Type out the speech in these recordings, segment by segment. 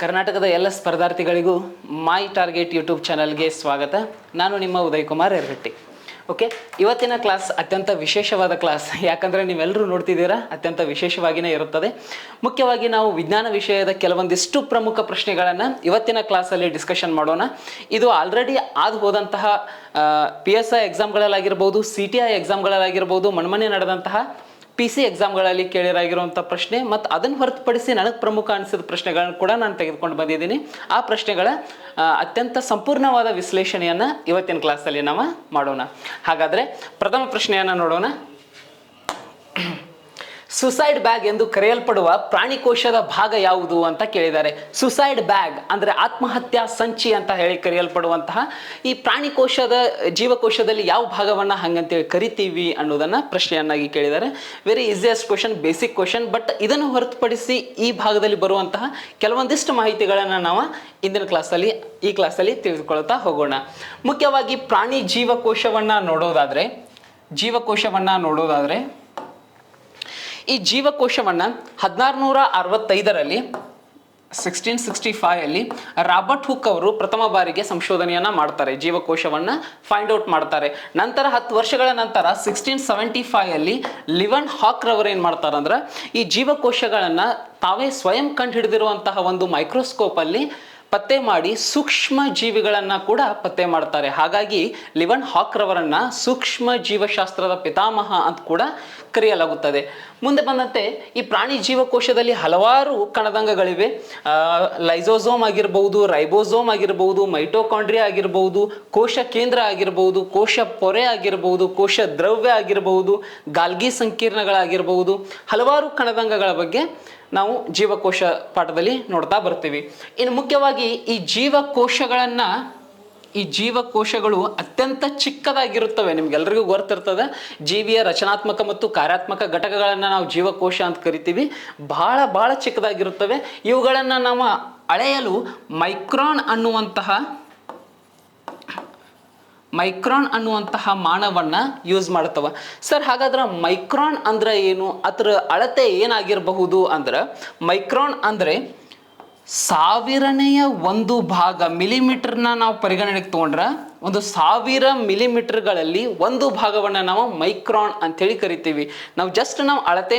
ಕರ್ನಾಟಕದ ಎಲ್ಲ ಸ್ಪರ್ಧಾರ್ಥಿಗಳಿಗೂ ಮೈ target YouTube ಚಾನಲ್ಗೆ ಸ್ವಾಗತ. ನಾನು ನಿಮ್ಮ ಉದಯ್ ಕುಮಾರ್ ಯರಗಟ್ಟಿ. ಓಕೆ, ಇವತ್ತಿನ ಕ್ಲಾಸ್ ಅತ್ಯಂತ ವಿಶೇಷವಾದ ಕ್ಲಾಸ್. ಯಾಕಂದರೆ ನೀವೆಲ್ಲರೂ ನೋಡ್ತಿದ್ದೀರಾ, ಅತ್ಯಂತ ವಿಶೇಷವಾಗಿಯೇ ಇರುತ್ತದೆ. ಮುಖ್ಯವಾಗಿ ನಾವು ವಿಜ್ಞಾನ ವಿಷಯದ ಕೆಲವೊಂದಿಷ್ಟು ಪ್ರಮುಖ ಪ್ರಶ್ನೆಗಳನ್ನು ಇವತ್ತಿನ ಕ್ಲಾಸಲ್ಲಿ ಡಿಸ್ಕಷನ್ ಮಾಡೋಣ. ಇದು ಆಲ್ರೆಡಿ ಆದ ಹೋದಂತಹ PSI ಎಕ್ಸಾಮ್ಗಳಲ್ಲಾಗಿರ್ಬೋದು, CTI ಎಕ್ಸಾಮ್ಗಳಲ್ಲಾಗಿರ್ಬೋದು, ಮನ್ಮನೆ ನಡೆದಂತಹ PC ಎಕ್ಸಾಮ್ಗಳಲ್ಲಿ ಕೇಳಿರಾಗಿರುವಂಥ ಪ್ರಶ್ನೆ ಮತ್ತು ಅದನ್ನು ಹೊರತುಪಡಿಸಿ ನನಗೆ ಪ್ರಮುಖ ಅನಿಸಿದ ಪ್ರಶ್ನೆಗಳನ್ನು ಕೂಡ ನಾನು ತೆಗೆದುಕೊಂಡು ಬಂದಿದ್ದೀನಿ. ಆ ಪ್ರಶ್ನೆಗಳ ಅತ್ಯಂತ ಸಂಪೂರ್ಣವಾದ ವಿಶ್ಲೇಷಣೆಯನ್ನು ಇವತ್ತಿನ ಕ್ಲಾಸಲ್ಲಿ ನಾವು ಮಾಡೋಣ. ಹಾಗಾದರೆ ಪ್ರಥಮ ಪ್ರಶ್ನೆಯನ್ನು ನೋಡೋಣ. ಸುಸೈಡ್ ಬ್ಯಾಗ್ ಎಂದು ಕರೆಯಲ್ಪಡುವ ಪ್ರಾಣಿಕೋಶದ ಭಾಗ ಯಾವುದು ಅಂತ ಕೇಳಿದ್ದಾರೆ. ಸುಸೈಡ್ ಬ್ಯಾಗ್ ಅಂದರೆ ಆತ್ಮಹತ್ಯಾ ಸಂಚಿ ಅಂತ ಹೇಳಿ ಕರೆಯಲ್ಪಡುವಂತಹ ಈ ಪ್ರಾಣಿಕೋಶದ ಜೀವಕೋಶದಲ್ಲಿ ಯಾವ ಭಾಗವನ್ನು ಹಂಗಂತೇಳಿ ಕರಿತೀವಿ ಅನ್ನೋದನ್ನು ಪ್ರಶ್ನೆಯನ್ನಾಗಿ ಕೇಳಿದ್ದಾರೆ. Very easiest question, basic question. But ಇದನ್ನು ಹೊರತುಪಡಿಸಿ ಈ ಭಾಗದಲ್ಲಿ ಬರುವಂತಹ ಕೆಲವೊಂದಿಷ್ಟು ಮಾಹಿತಿಗಳನ್ನು ನಾವು ಇಂದಿನ ಈ ಕ್ಲಾಸಲ್ಲಿ ತಿಳಿದುಕೊಳ್ತಾ ಹೋಗೋಣ. ಮುಖ್ಯವಾಗಿ ಪ್ರಾಣಿ ಜೀವಕೋಶವನ್ನು ನೋಡೋದಾದರೆ ಈ ಜೀವಕೋಶವನ್ನು 1665ರಲ್ಲಿ 1665 ರಾಬರ್ಟ್ ಹುಕ್ ಅವರು ಪ್ರಥಮ ಬಾರಿಗೆ ಸಂಶೋಧನೆಯನ್ನು ಮಾಡ್ತಾರೆ, ಜೀವಕೋಶವನ್ನು ಫೈಂಡ್ ಔಟ್ ಮಾಡ್ತಾರೆ. ನಂತರ 10 ವರ್ಷಗಳ ನಂತರ 1675 ಲಿವನ್ ಹಾಕ್ ರವರು ಏನು ಮಾಡ್ತಾರೆ ಅಂದ್ರೆ ಈ ಜೀವಕೋಶಗಳನ್ನು ತಾವೇ ಸ್ವಯಂ ಕಂಡು ಹಿಡಿದಿರುವಂತಹ ಒಂದು ಮೈಕ್ರೋಸ್ಕೋಪಲ್ಲಿ ಪತ್ತೆ ಮಾಡಿ ಸೂಕ್ಷ್ಮ ಜೀವಿಗಳನ್ನು ಕೂಡ ಪತ್ತೆ ಮಾಡ್ತಾರೆ. ಹಾಗಾಗಿ ಲಿವನ್ ಹಾಕ್ ರವರನ್ನು ಸೂಕ್ಷ್ಮ ಜೀವಶಾಸ್ತ್ರದ ಪಿತಾಮಹ ಅಂತ ಕೂಡ ಕರೆಯಲಾಗುತ್ತದೆ. ಮುಂದೆ ಬಂದಂತೆ ಈ ಪ್ರಾಣಿ ಜೀವಕೋಶದಲ್ಲಿ ಹಲವಾರು ಕಣದಂಗಗಳಿವೆ. ಲೈಸೋಸೋಮ್ ಆಗಿರ್ಬೋದು, ರೈಬೋಸೋಮ್ ಆಗಿರ್ಬೋದು, ಮೈಟೋಕಾಂಡ್ರಿಯಾ ಆಗಿರ್ಬೋದು, ಕೋಶ ಕೇಂದ್ರ ಆಗಿರ್ಬೋದು, ಕೋಶ ಪೊರೆ ಆಗಿರ್ಬೋದು, ಕೋಶ ದ್ರವ್ಯ ಆಗಿರ್ಬೋದು, ಗಾಲ್ಗಿ ಸಂಕೀರ್ಣಗಳಾಗಿರ್ಬೋದು, ಹಲವಾರು ಕಣದಂಗಗಳ ಬಗ್ಗೆ ನಾವು ಜೀವಕೋಶ ಪಾಠದಲ್ಲಿ ನೋಡ್ತಾ ಬರ್ತೀವಿ. ಇನ್ನು ಮುಖ್ಯವಾಗಿ ಈ ಜೀವಕೋಶಗಳು ಅತ್ಯಂತ ಚಿಕ್ಕದಾಗಿರುತ್ತವೆ. ನಿಮ್ಗೆಲ್ರಿಗೂ ಗೊತ್ತಿರ್ತದೆ, ಜೀವಿಯ ರಚನಾತ್ಮಕ ಮತ್ತು ಕಾರ್ಯಾತ್ಮಕ ಘಟಕಗಳನ್ನು ನಾವು ಜೀವಕೋಶ ಅಂತ ಕರಿತೀವಿ. ಬಹಳ ಚಿಕ್ಕದಾಗಿರುತ್ತವೆ. ಇವುಗಳನ್ನು ನಾವು ಅಳೆಯಲು ಮೈಕ್ರಾನ್ ಅನ್ನುವಂತಹ ಮಾನವನ್ನ ಯೂಸ್ ಮಾಡ್ತವ. ಸರ್, ಹಾಗಾದ್ರೆ ಮೈಕ್ರಾನ್ ಅಂದ್ರೆ ಏನು, ಅದರ ಅಳತೆ ಏನಾಗಿರಬಹುದು ಅಂದ್ರೆ ಮೈಕ್ರಾನ್ ಅಂದ್ರೆ 1000ನೇ ಒಂದು ಭಾಗ. ಮಿಲಿಮೀಟರ್ನ ನಾವು ಪರಿಗಣನೆಗೆ ತಗೊಂಡ್ರೆ 1000 ಮಿಲಿಮೀಟರ್ಗಳಲ್ಲಿ ಒಂದು ಭಾಗವನ್ನು ನಾವು ಮೈಕ್ರಾನ್ ಅಂತೇಳಿ ಕರಿತೀವಿ. ನಾವು ಅಳತೆ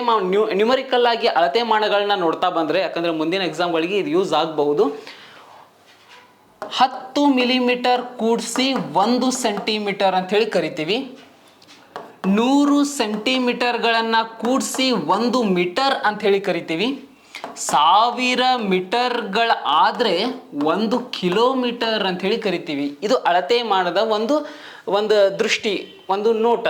ನ್ಯೂಮರಿಕಲ್ ಆಗಿ ಅಳತೆ ಮಾನಗಳನ್ನ ನೋಡ್ತಾ ಬಂದ್ರೆ, ಯಾಕಂದ್ರೆ ಮುಂದಿನ ಎಕ್ಸಾಮ್ಗಳಿಗೆ ಇದು ಯೂಸ್ ಆಗಬಹುದು. 10 ಮಿಲಿಮೀಟರ್ ಕೂಡಿಸಿ 1 ಸೆಂಟಿಮೀಟರ್ ಅಂತ ಹೇಳಿ ಕರಿತೀವಿ. 100 ಸೆಂಟಿಮೀಟರ್ಗಳನ್ನು ಕೂಡಿಸಿ 1 ಮೀಟರ್ ಅಂತ ಹೇಳಿ ಕರಿತೀವಿ. 1000 ಮೀಟರ್ಗಳಾದರೆ 1 ಕಿಲೋಮೀಟರ್ ಅಂತ ಹೇಳಿ ಕರಿತೀವಿ. ಇದು ಅಳತೆ ಮಾಡದ ಒಂದು ದೃಷ್ಟಿ, ಒಂದು ನೋಟ.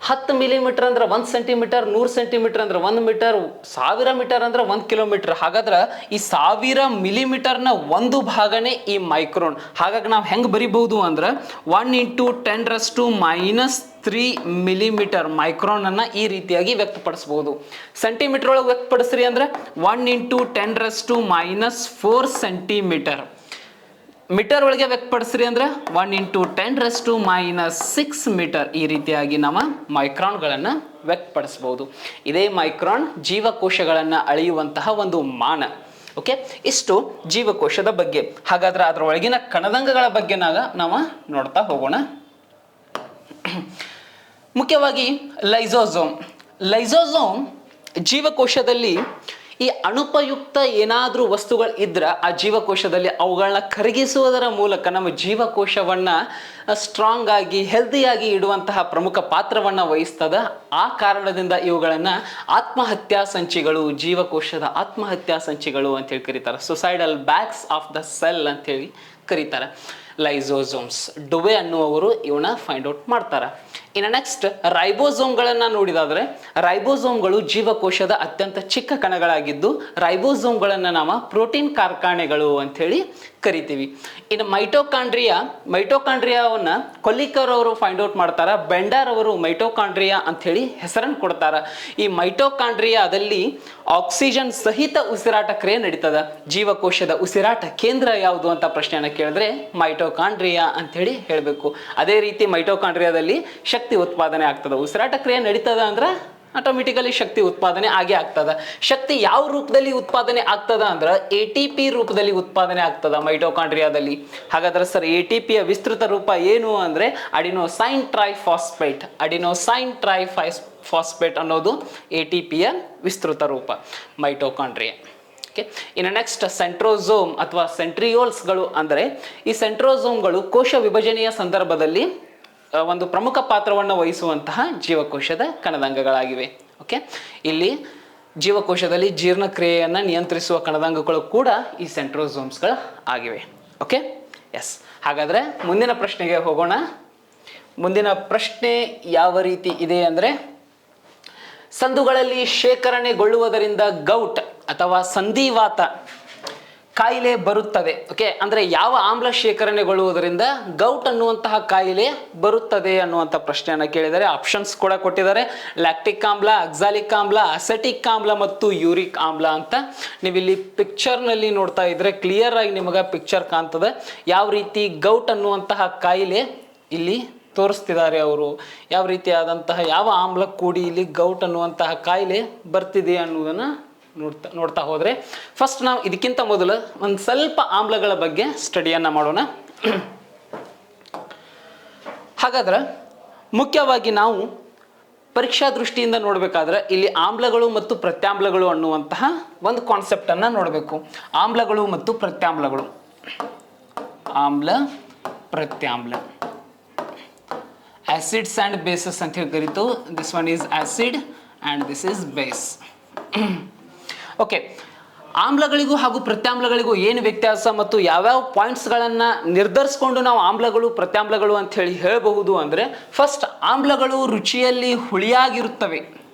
10 ಮಿಲಿಮೀಟರ್ ಅಂದ್ರೆ 1 ಸೆಂಟಿಮೀಟರ್, 100 ಸೆಂಟಿಮೀಟರ್ ಅಂದ್ರೆ 1 ಮೀಟರ್, 1000 ಮೀಟರ್ ಅಂದ್ರೆ 1 ಕಿಲೋಮೀಟರ್. ಹಾಗಾದ್ರೆ ಈ 1000 ಮಿಲಿಮೀಟರ್ನ ಒಂದು ಭಾಗನೇ ಈ ಮೈಕ್ರೋನ್. ಹಾಗಾಗಿ ನಾವು ಹೆಂಗೆ ಬರಿಬಹುದು ಅಂದ್ರೆ 1 × 10⁻³ ಮಿಲಿಮೀಟರ್ ಮೈಕ್ರೋನ್ ಅನ್ನ ಈ ರೀತಿಯಾಗಿ ವ್ಯಕ್ತಪಡಿಸಬಹುದು. ಸೆಂಟಿಮೀಟರ್ ಒಳಗೆ ವ್ಯಕ್ತಪಡಿಸ್ರಿ ಅಂದ್ರೆ 1 × 10⁻⁴ ಸೆಂಟಿಮೀಟರ್. ಮೀಟರ್ ಒಳಗೆ ವ್ಯಕ್ತಪಡಿಸ್ರಿ ಅಂದ್ರೆ 1 × 10⁻⁶ ಮೀಟರ್. ಈ ರೀತಿಯಾಗಿ ನಾವು ಮೈಕ್ರಾನ್ಗಳನ್ನು ವ್ಯಕ್ತಪಡಿಸಬಹುದು. ಇದೇ ಮೈಕ್ರಾನ್ ಜೀವಕೋಶಗಳನ್ನು ಅಳೆಯುವಂತಹ ಒಂದು ಮಾನ. ಓಕೆ, ಇಷ್ಟು ಜೀವಕೋಶದ ಬಗ್ಗೆ. ಹಾಗಾದ್ರೆ ಅದರೊಳಗಿನ ಕಣದಂಗಗಳ ಬಗ್ಗೆ ನಾವು ನೋಡ್ತಾ ಹೋಗೋಣ. ಮುಖ್ಯವಾಗಿ ಲೈಸೋಸೋಮ್ ಜೀವಕೋಶದಲ್ಲಿ ಈ ಅಣುಪಯುಕ್ತ ಏನಾದರೂ ವಸ್ತುಗಳು ಇದ್ರೆ ಆ ಜೀವಕೋಶದಲ್ಲಿ ಅವುಗಳನ್ನ ಕರಗಿಸುವುದರ ಮೂಲಕ ನಮ್ಮ ಜೀವಕೋಶವನ್ನು ಸ್ಟ್ರಾಂಗ್ ಆಗಿ ಹೆಲ್ದಿಯಾಗಿ ಇಡುವಂತಹ ಪ್ರಮುಖ ಪಾತ್ರವನ್ನು ವಹಿಸ್ತದೆ. ಆ ಕಾರಣದಿಂದ ಇವುಗಳನ್ನು ಆತ್ಮಹತ್ಯಾ ಸಂಚಿಗಳು, ಜೀವಕೋಶದ ಆತ್ಮಹತ್ಯಾ ಸಂಚಿಗಳು ಅಂತೇಳಿ ಕರೀತಾರೆ. Suicidal bags of the cell ಅಂತೇಳಿ ಕರೀತಾರೆ. ಲೈಸೋಸೋಮ್ಸ್ ಡುವೆ ಅನ್ನುವರು ಇವನ್ನ ಫೈಂಡ್ ಔಟ್ ಮಾಡ್ತಾರೆ. ಇನ್ನು ನೆಕ್ಸ್ಟ್ ರೈಬೋಸೋಮ್ಗಳನ್ನು ನೋಡಿದಾದ್ರೆ, ರೈಬೋಸೋಮ್ಗಳು ಜೀವಕೋಶದ ಅತ್ಯಂತ ಚಿಕ್ಕ ಕಣಗಳಾಗಿದ್ದು ರೈಬೋಸೋಮ್ಗಳನ್ನು ನಾವು ಪ್ರೋಟೀನ್ ಕಾರ್ಖಾನೆಗಳು ಅಂಥೇಳಿ ಕರಿತೀವಿ. ಇನ್ನು ಮೈಟೋಕಾಂಡ್ರಿಯಾವನ್ನು ಕೊಲ್ಲಿಕರ್ ಅವರು ಫೈಂಡ್ ಔಟ್ ಮಾಡ್ತಾರೆ. ಬೆಂಡರ್ ಅವರು ಮೈಟೋಕಾಂಡ್ರಿಯಾ ಅಂಥೇಳಿ ಹೆಸರನ್ನು ಕೊಡ್ತಾರೆ. ಈ ಮೈಟೋಕಾಂಡ್ರಿಯಾದಲ್ಲಿ ಆಕ್ಸಿಜನ್ ಸಹಿತ ಉಸಿರಾಟ ಕ್ರಿಯೆ ನಡೀತದೆ. ಜೀವಕೋಶದ ಉಸಿರಾಟ ಕೇಂದ್ರ ಯಾವುದು ಅಂತ ಪ್ರಶ್ನೆಯನ್ನು ಕೇಳಿದ್ರೆ ಮೈಟೋಕಾಂಡ್ರಿಯಾ ಅಂಥೇಳಿ ಹೇಳಬೇಕು. ಅದೇ ರೀತಿ ಮೈಟೋಕಾಂಡ್ರಿಯಾದಲ್ಲಿ ಶಕ್ತಿ ಉತ್ಪಾದನೆ ಆಗ್ತದೆ. ಉಸಿರಾಟ ಕ್ರಿಯೆ ನಡೀತದ ಅಂದ್ರೆ ಆಟೋಮೆಟಿಕಲಿ ಶಕ್ತಿ ಉತ್ಪಾದನೆ ಆಗೇ ಆಗ್ತದ. ಶಕ್ತಿ ಯಾವ ರೂಪದಲ್ಲಿ ಉತ್ಪಾದನೆ ಆಗ್ತದ ಅಂದ್ರೆ ATP ರೂಪದಲ್ಲಿ ಉತ್ಪಾದನೆ ಆಗ್ತದ ಮೈಟೋಕಾಂಡ್ರಿಯಾದಲ್ಲಿ. ಹಾಗಾದ್ರೆ ಸರ್ ATP ಯ ವಿಸ್ತೃತ ರೂಪ ಏನು ಅಂದ್ರೆ ಅಡಿನೋಸೈನ್ ಟ್ರೈಫಾಸ್ಫೇಟ್. ಅಡಿನೋಸೈನ್ ಟ್ರೈಫಾಸ್ಫೇಟ್ ಅನ್ನೋದು ATP ಯ ವಿಸ್ತೃತ ರೂಪ ಮೈಟೋಕಾಂಡ್ರಿಯಾ. ಇನ್ನು ನೆಕ್ಸ್ಟ್ ಸೆಂಟ್ರೋಸೋಮ್ ಅಥವಾ ಸೆಂಟ್ರಿಯೋಲ್ಸ್ಗಳು ಅಂದರೆ ಈ ಸೆಂಟ್ರೋಸೋಮ್ಗಳು ಕೋಶ ವಿಭಜನೆಯ ಸಂದರ್ಭದಲ್ಲಿ ಒಂದು ಪ್ರಮುಖ ಪಾತ್ರವನ್ನು ವಹಿಸುವಂತಹ ಜೀವಕೋಶದ ಕಣದಂಗಗಳಾಗಿವೆ. ಓಕೆ, ಇಲ್ಲಿ ಜೀವಕೋಶದಲ್ಲಿ ಜೀರ್ಣಕ್ರಿಯೆಯನ್ನು ನಿಯಂತ್ರಿಸುವ ಕಣದಂಗಗಳು ಕೂಡ ಈ ಸೆಂಟ್ರೋಸೋಮ್ಸ್ಗಳು ಆಗಿವೆ. Okay, yes. ಹಾಗಾದರೆ ಮುಂದಿನ ಪ್ರಶ್ನೆಗೆ ಹೋಗೋಣ. ಮುಂದಿನ ಪ್ರಶ್ನೆ ಯಾವ ರೀತಿ ಇದೆ ಅಂದರೆ, ಸಂದುಗಳಲ್ಲಿ ಶೇಖರಣೆಗೊಳ್ಳುವುದರಿಂದ ಗೌಟ್ ಅಥವಾ ಸಂಧಿವಾತ ಕಾಯಿಲೆ ಬರುತ್ತದೆ. ಓಕೆ, ಅಂದರೆ ಯಾವ ಆಮ್ಲ ಶೇಖರಣೆಗೊಳ್ಳುವುದರಿಂದ ಗೌಟ್ ಅನ್ನುವಂತಹ ಕಾಯಿಲೆ ಬರುತ್ತದೆ ಅನ್ನುವಂಥ ಪ್ರಶ್ನೆಯನ್ನು ಕೇಳಿದರೆ ಆಪ್ಷನ್ಸ್ ಕೂಡ ಕೊಟ್ಟಿದ್ದಾರೆ. ಲ್ಯಾಕ್ಟಿಕ್ ಆಮ್ಲ, ಅಕ್ಸಾಲಿಕ್ ಆಮ್ಲ, ಅಸೆಟಿಕ್ ಆಮ್ಲ ಮತ್ತು ಯೂರಿಕ್ ಆಮ್ಲ ಅಂತ. ನೀವಿಲ್ಲಿ ಪಿಕ್ಚರ್ನಲ್ಲಿ ನೋಡ್ತಾ ಇದ್ರೆ ಕ್ಲಿಯರ್ ಆಗಿ ನಿಮಗೆ ಪಿಕ್ಚರ್ ಕಾಣ್ತದೆ ಯಾವ ರೀತಿ ಗೌಟ್ ಅನ್ನುವಂತಹ ಕಾಯಿಲೆ ಇಲ್ಲಿ ತೋರಿಸ್ತಿದ್ದಾರೆ ಅವರು. ಯಾವ ರೀತಿಯಾದಂತಹ ಯಾವ ಆಮ್ಲ ಕೂಡಿ ಇಲ್ಲಿ ಗೌಟ್ ಅನ್ನುವಂತಹ ಕಾಯಿಲೆ ಬರ್ತಿದೆ ಅನ್ನೋದನ್ನು ನೋಡ್ತಾ ಹೋದರೆ, ಫಸ್ಟ್ ನಾವು ಇದಕ್ಕಿಂತ ಮೊದಲು ಒಂದು ಸ್ವಲ್ಪ ಆಮ್ಲಗಳ ಬಗ್ಗೆ ಸ್ಟಡಿಯನ್ನು ಮಾಡೋಣ. ಹಾಗಾದ್ರೆ ಮುಖ್ಯವಾಗಿ ನಾವು ಪರೀಕ್ಷಾ ದೃಷ್ಟಿಯಿಂದ ನೋಡಬೇಕಾದ್ರೆ ಇಲ್ಲಿ ಆಮ್ಲಗಳು ಮತ್ತು ಪ್ರತ್ಯಾಮ್ಲಗಳು ಅನ್ನುವಂತಹ ಒಂದು ಕಾನ್ಸೆಪ್ಟನ್ನು ನೋಡಬೇಕು. ಆಮ್ಲಗಳು ಮತ್ತು ಪ್ರತ್ಯಾಮ್ಲಗಳು. ಆಮ್ಲ, ಪ್ರತ್ಯಾಮ್ಲ, ಆಸಿಡ್ಸ್ ಆ್ಯಂಡ್ ಬೇಸಸ್ ಅಂತ ಹೇಳಿ ಕರೀತು. This one is acid and this is base. Okay, ಆಮ್ಲಗಳಿಗೂ ಹಾಗೂ ಪ್ರತ್ಯಾಮ್ಲಗಳಿಗೂ ಏನು ವ್ಯತ್ಯಾಸ ಮತ್ತು ಯಾವ್ಯಾವ ಪಾಯಿಂಟ್ಸ್ಗಳನ್ನು ನಿರ್ಧರಿಸ್ಕೊಂಡು ನಾವು ಆಮ್ಲಗಳು ಪ್ರತ್ಯಾಮ್ಲಗಳು ಅಂತ ಹೇಳಿ ಹೇಳಬಹುದು ಅಂದರೆ, ಫಸ್ಟ್ ಆಮ್ಲಗಳು ರುಚಿಯಲ್ಲಿ ಹುಳಿಯಾಗಿರುತ್ತವೆ.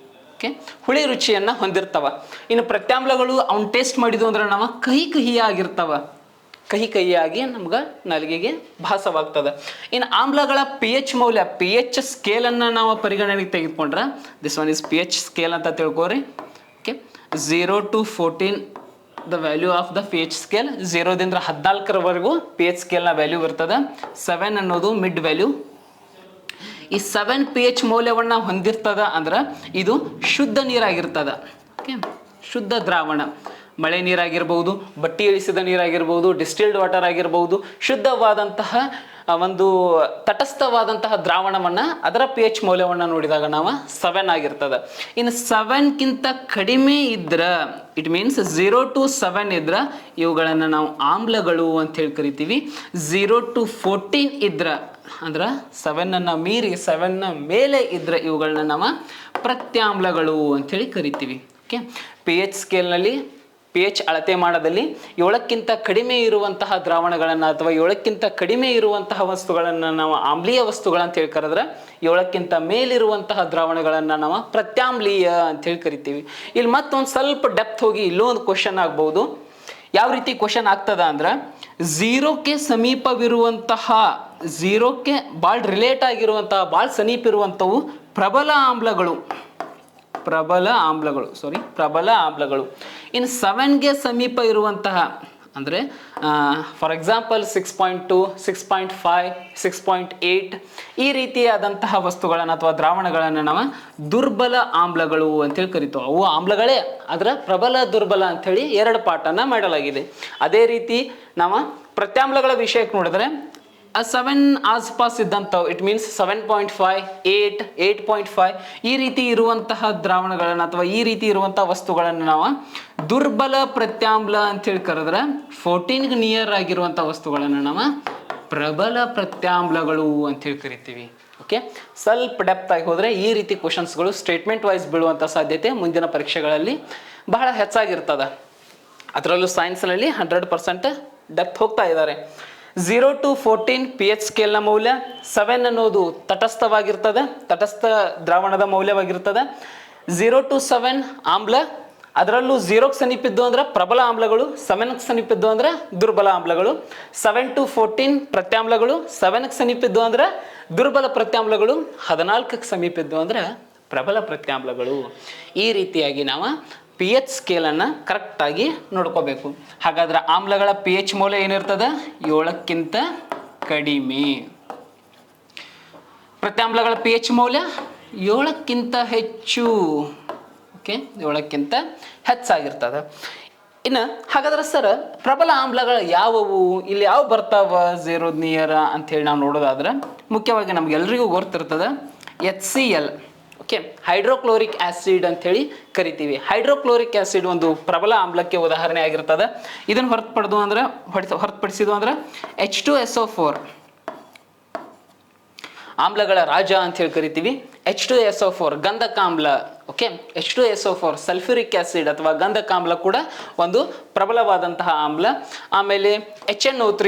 ಓಕೆ, ಹುಳಿ ರುಚಿಯನ್ನು ಹೊಂದಿರ್ತವೆ. ಇನ್ನು ಪ್ರತ್ಯಾಮ್ಲಗಳು ಅವ್ನು ಟೇಸ್ಟ್ ಮಾಡಿದ್ವು ಅಂದ್ರೆ ನಾವು ಕಹಿಯಾಗಿರ್ತವೆ. ಕಹಿಯಾಗಿ ನಮ್ಗೆ ನಾಲಿಗೆಗೆ ಭಾಸವಾಗ್ತದೆ. ಇನ್ನು ಆಮ್ಲಗಳ pH ಮೌಲ್ಯ, pH ಸ್ಕೇಲನ್ನು ನಾವು ಪರಿಗಣನೆಗೆ ತೆಗೆದುಕೊಂಡ್ರೆ, this one is pH scale ಅಂತ ತಿಳ್ಕೊರಿ. Okay, 0 to 14 the value of the pH scale. 0ದಿಂದ 14ರವರೆಗೂ pH ಸ್ಕೇಲ್ನ ವ್ಯಾಲ್ಯೂ ಬರ್ತದೆ. 7 ಅನ್ನೋದು ಮಿಡ್ ವ್ಯಾಲ್ಯೂ. ಈ 7 pH ಮೌಲ್ಯವನ್ನು ಹೊಂದಿರ್ತದ ಅಂದ್ರೆ ಇದು ಶುದ್ಧ ನೀರಾಗಿರ್ತದೆ. ಓಕೆ, ಶುದ್ಧ ದ್ರಾವಣ, ಮಳೆ ನೀರಾಗಿರ್ಬೋದು, ಬಟ್ಟಿ ಇಳಿಸಿದ ನೀರಾಗಿರ್ಬೋದು, ಡಿಸ್ಟಿಲ್ಡ್ ವಾಟರ್ ಆಗಿರ್ಬೋದು, ಶುದ್ಧವಾದಂತಹ ಒಂದು ತಟಸ್ಥವಾದಂತಹ ದ್ರಾವಣವನ್ನು ಅದರ pH ಮೌಲ್ಯವನ್ನು ನೋಡಿದಾಗ ನಾವು 7 ಆಗಿರ್ತದೆ. ಇನ್ನು 7ಕ್ಕಿಂತ ಕಡಿಮೆ ಇದ್ರೆ, ಇಟ್ ಮೀನ್ಸ್ 0 to 7 ಇದ್ರೆ ಇವುಗಳನ್ನು ನಾವು ಆಮ್ಲಗಳು ಅಂತ ಹೇಳಿ ಕರಿತೀವಿ. 0 to 14 ಇದ್ರೆ ಅಂದ್ರೆ 7ಅನ್ನು ಮೀರಿ 7ನ ಮೇಲೆ ಇದ್ರೆ ಇವುಗಳನ್ನ ನಾವು ಪ್ರತ್ಯಾಮ್ಲಗಳು ಅಂಥೇಳಿ ಕರಿತೀವಿ. ಓಕೆ, pH ಸ್ಕೇಲ್ನಲ್ಲಿ pH ಅಳತೆ ಮಾಡೋದಲ್ಲಿ 7ಕ್ಕಿಂತ ಕಡಿಮೆ ಇರುವಂತಹ ದ್ರಾವಣಗಳನ್ನು ಅಥವಾ 7ಕ್ಕಿಂತ ಕಡಿಮೆ ಇರುವಂತಹ ವಸ್ತುಗಳನ್ನು ನಾವು ಆಮ್ಲೀಯ ವಸ್ತುಗಳಂತ ಹೇಳಿ ಕರೆದ್ರೆ, 7ಕ್ಕಿಂತ ಮೇಲಿರುವಂತಹ ದ್ರಾವಣಗಳನ್ನು ನಾವು ಪ್ರತ್ಯಾಮ್ಲೀಯ ಅಂತೇಳಿ ಕರಿತೀವಿ. ಇಲ್ಲಿ ಮತ್ತೊಂದು ಸ್ವಲ್ಪ ಡೆಪ್ತ್ ಹೋಗಿ ಇಲ್ಲೂ ಒಂದು ಕ್ವಶನ್ ಆಗ್ಬೋದು. ಯಾವ ರೀತಿ ಕ್ವಶನ್ ಆಗ್ತದ ಅಂದ್ರೆ, 0ಕ್ಕೆ ಸಮೀಪವಿರುವಂತಹ, 0ಕ್ಕೆ ಭಾಳ ರಿಲೇಟ್ ಆಗಿರುವಂತಹ, ಭಾಳ ಸಮೀಪ ಇರುವಂಥವು ಪ್ರಬಲ ಆಮ್ಲಗಳು. ಇನ್ನು 7ಗೆ ಸಮೀಪ ಇರುವಂತಹ ಅಂದರೆ ಫಾರ್ ಎಕ್ಸಾಂಪಲ್ 6.2, 6.5, 6.8 ಈ ರೀತಿಯಾದಂತಹ ವಸ್ತುಗಳನ್ನು ಅಥವಾ ದ್ರಾವಣಗಳನ್ನು ನಾವು ದುರ್ಬಲ ಆಮ್ಲಗಳು ಅಂತೇಳಿ ಕರಿತೀವಿ. ಅವು ಆಮ್ಲಗಳೇ, ಅದರ ಪ್ರಬಲ ದುರ್ಬಲ ಅಂಥೇಳಿ 2 ಪಾಠನ ಮಾಡಲಾಗಿದೆ. ಅದೇ ರೀತಿ ನಾವು ಪ್ರತ್ಯಾಮ್ಲಗಳ ವಿಷಯಕ್ಕೆ ನೋಡಿದ್ರೆ 7 ಆಸ್ಪಾಸ್ ಇದ್ದಂಥವು, ಇಟ್ ಮೀನ್ಸ್ 7.5, 8, 8.5 ಈ ರೀತಿ ಇರುವಂತಹ ದ್ರಾವಣಗಳನ್ನು ಅಥವಾ ಈ ರೀತಿ ಇರುವಂತಹ ವಸ್ತುಗಳನ್ನು ನಾವು ದುರ್ಬಲ ಪ್ರತ್ಯಾಮ್ಲ ಅಂತೇಳಿ ಕರೆದ್ರೆ, 14ಗೆ ನಿಯರ್ ಆಗಿರುವಂಥ ವಸ್ತುಗಳನ್ನು ನಾವು ಪ್ರಬಲ ಪ್ರತ್ಯಾಮ್ಲಗಳು ಅಂತೇಳಿ ಕರಿತೀವಿ. ಓಕೆ, ಸ್ವಲ್ಪ ಡೆಪ್ತ್ ಆಗಿ ಹೋದರೆ ಈ ರೀತಿ ಕ್ವಶನ್ಸ್ಗಳು ಸ್ಟೇಟ್ಮೆಂಟ್ ವೈಸ್ ಬೀಳುವಂಥ ಸಾಧ್ಯತೆ ಮುಂದಿನ ಪರೀಕ್ಷೆಗಳಲ್ಲಿ ಬಹಳ ಹೆಚ್ಚಾಗಿರ್ತದೆ. ಅದರಲ್ಲೂ ಸೈನ್ಸ್ನಲ್ಲಿ 100% ಡೆಪ್ತ್ ಹೋಗ್ತಾ ಇದ್ದಾರೆ. 0 to 14 pH ಸ್ಕೇಲ್ನ ಮೌಲ್ಯ. 7 ಅನ್ನೋದು ತಟಸ್ಥವಾಗಿರ್ತದೆ, ತಟಸ್ಥ ದ್ರಾವಣದ ಮೌಲ್ಯವಾಗಿರ್ತದೆ. 0 to 7 ಆಮ್ಲ, ಅದರಲ್ಲೂ 0ಕ್ಕೆ ಸಮೀಪಿದ್ದು ಅಂದ್ರೆ ಪ್ರಬಲ ಆಮ್ಲಗಳು, 7ಕ್ಕೆ ಸಮೀಪಿದ್ದು ಅಂದ್ರೆ ದುರ್ಬಲ ಆಮ್ಲಗಳು. 7 to 14 ಪ್ರತ್ಯಾಮ್ಲಗಳು, 7ಕ್ಕೆ ಸಮೀಪಿದ್ದು ಅಂದ್ರೆ ದುರ್ಬಲ ಪ್ರತ್ಯಾಮ್ಲಗಳು, 14ಕ್ಕೆ ಸಮೀಪಿದ್ದು ಅಂದ್ರೆ ಪ್ರಬಲ ಪ್ರತ್ಯಾಮ್ಲಗಳು. ಈ ರೀತಿಯಾಗಿ ನಾವು pH ಸ್ಕೇಲನ್ನು ಕರೆಕ್ಟಾಗಿ ನೋಡ್ಕೋಬೇಕು. ಹಾಗಾದ್ರೆ ಆಮ್ಲಗಳ pH ಮೌಲ್ಯ ಏನಿರ್ತದೆ? 7ಕ್ಕಿಂತ ಕಡಿಮೆ. ಪ್ರತ್ಯಾಮ್ಲಗಳ pH ಮೌಲ್ಯ 7ಕ್ಕಿಂತ ಹೆಚ್ಚು. ಓಕೆ, 7ಕ್ಕಿಂತ ಹೆಚ್ಚಾಗಿರ್ತದೆ. ಇನ್ನು ಹಾಗಾದ್ರೆ ಸರ್ ಪ್ರಬಲ ಆಮ್ಲಗಳು ಯಾವುವು, ಇಲ್ಲಿ ಯಾವ ಬರ್ತಾವ ಝೀರೋ ನಿಯರ್ ಅಂಥೇಳಿ ನಾವು ನೋಡೋದಾದ್ರೆ ಮುಖ್ಯವಾಗಿ ನಮ್ಗೆಲ್ರಿಗೂ ಗೊತ್ತಿರ್ತದೆ HCl. ಓಕೆ, ಹೈಡ್ರೋಕ್ಲೋರಿಕ್ ಆಸಿಡ್ ಅಂಥೇಳಿ ಕರಿತೀವಿ. ಹೈಡ್ರೋಕ್ಲೋರಿಕ್ ಆಸಿಡ್ ಒಂದು ಪ್ರಬಲ ಆಮ್ಲಕ್ಕೆ ಉದಾಹರಣೆ ಆಗಿರ್ತದೆ. ಇದನ್ನು ಹೊರತುಪಡಿಸಿದ್ದು ಅಂದ್ರೆ H2SO4 ಆಮ್ಲಗಳ ರಾಜ ಅಂತ ಹೇಳಿ ಕರಿತೀವಿ. H2SO4 ಗಂಧಕಾಮ್ಲ. Okay, H2SO4 sulphuric acid ಅಥವಾ ಗಂಧಕಾಮ್ಲ ಕೂಡ ಒಂದು ಪ್ರಬಲವಾದಂತಹ ಆಮ್ಲ. ಆಮೇಲೆ HNO3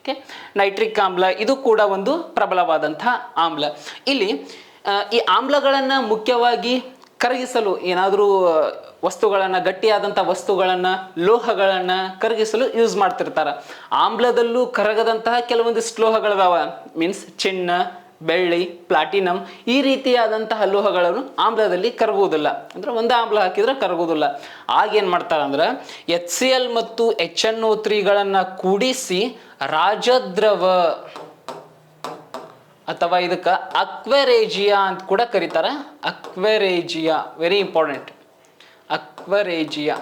ಓಕೆ, ನೈಟ್ರಿಕ್ ಆಮ್ಲ, ಇದು ಕೂಡ ಒಂದು ಪ್ರಬಲವಾದಂತಹ ಆಮ್ಲ. ಇಲ್ಲಿ ಈ ಆಮ್ಲಗಳನ್ನು ಮುಖ್ಯವಾಗಿ ಕರಗಿಸಲು ಏನಾದರೂ ವಸ್ತುಗಳನ್ನು, ಗಟ್ಟಿಯಾದಂಥ ವಸ್ತುಗಳನ್ನು, ಲೋಹಗಳನ್ನು ಕರಗಿಸಲು ಯೂಸ್ ಮಾಡ್ತಿರ್ತಾರೆ. ಆಮ್ಲದಲ್ಲೂ ಕರಗದಂತಹ ಕೆಲವೊಂದಿಷ್ಟು ಲೋಹಗಳದಾವ. ಮೀನ್ಸ್ ಚಿನ್ನ, ಬೆಳ್ಳಿ, ಪ್ಲಾಟಿನಮ್, ಈ ರೀತಿಯಾದಂತಹ ಲೋಹಗಳನ್ನು ಆಮ್ಲದಲ್ಲಿ ಕರಗುವುದಿಲ್ಲ. ಅಂದ್ರೆ ಒಂದೇ ಆಮ್ಲ ಹಾಕಿದ್ರೆ ಕರಗುವುದಿಲ್ಲ. ಆಗೇನು ಮಾಡ್ತಾರೆ ಅಂದ್ರೆ HCl ಮತ್ತು HNO3ಗಳನ್ನು ಕೂಡಿಸಿ ರಾಜದ್ರವ ಅಥವಾ ಇದಕ್ಕೆ ಅಕ್ವೆರೇಜಿಯಾ ಅಂತ ಕೂಡ ಕರೀತಾರೆ. ಅಕ್ವೆರೇಜಿಯಾ ವೆರಿ ಇಂಪಾರ್ಟೆಂಟ್. ಅಕ್ವೆರೇಜಿಯಾ,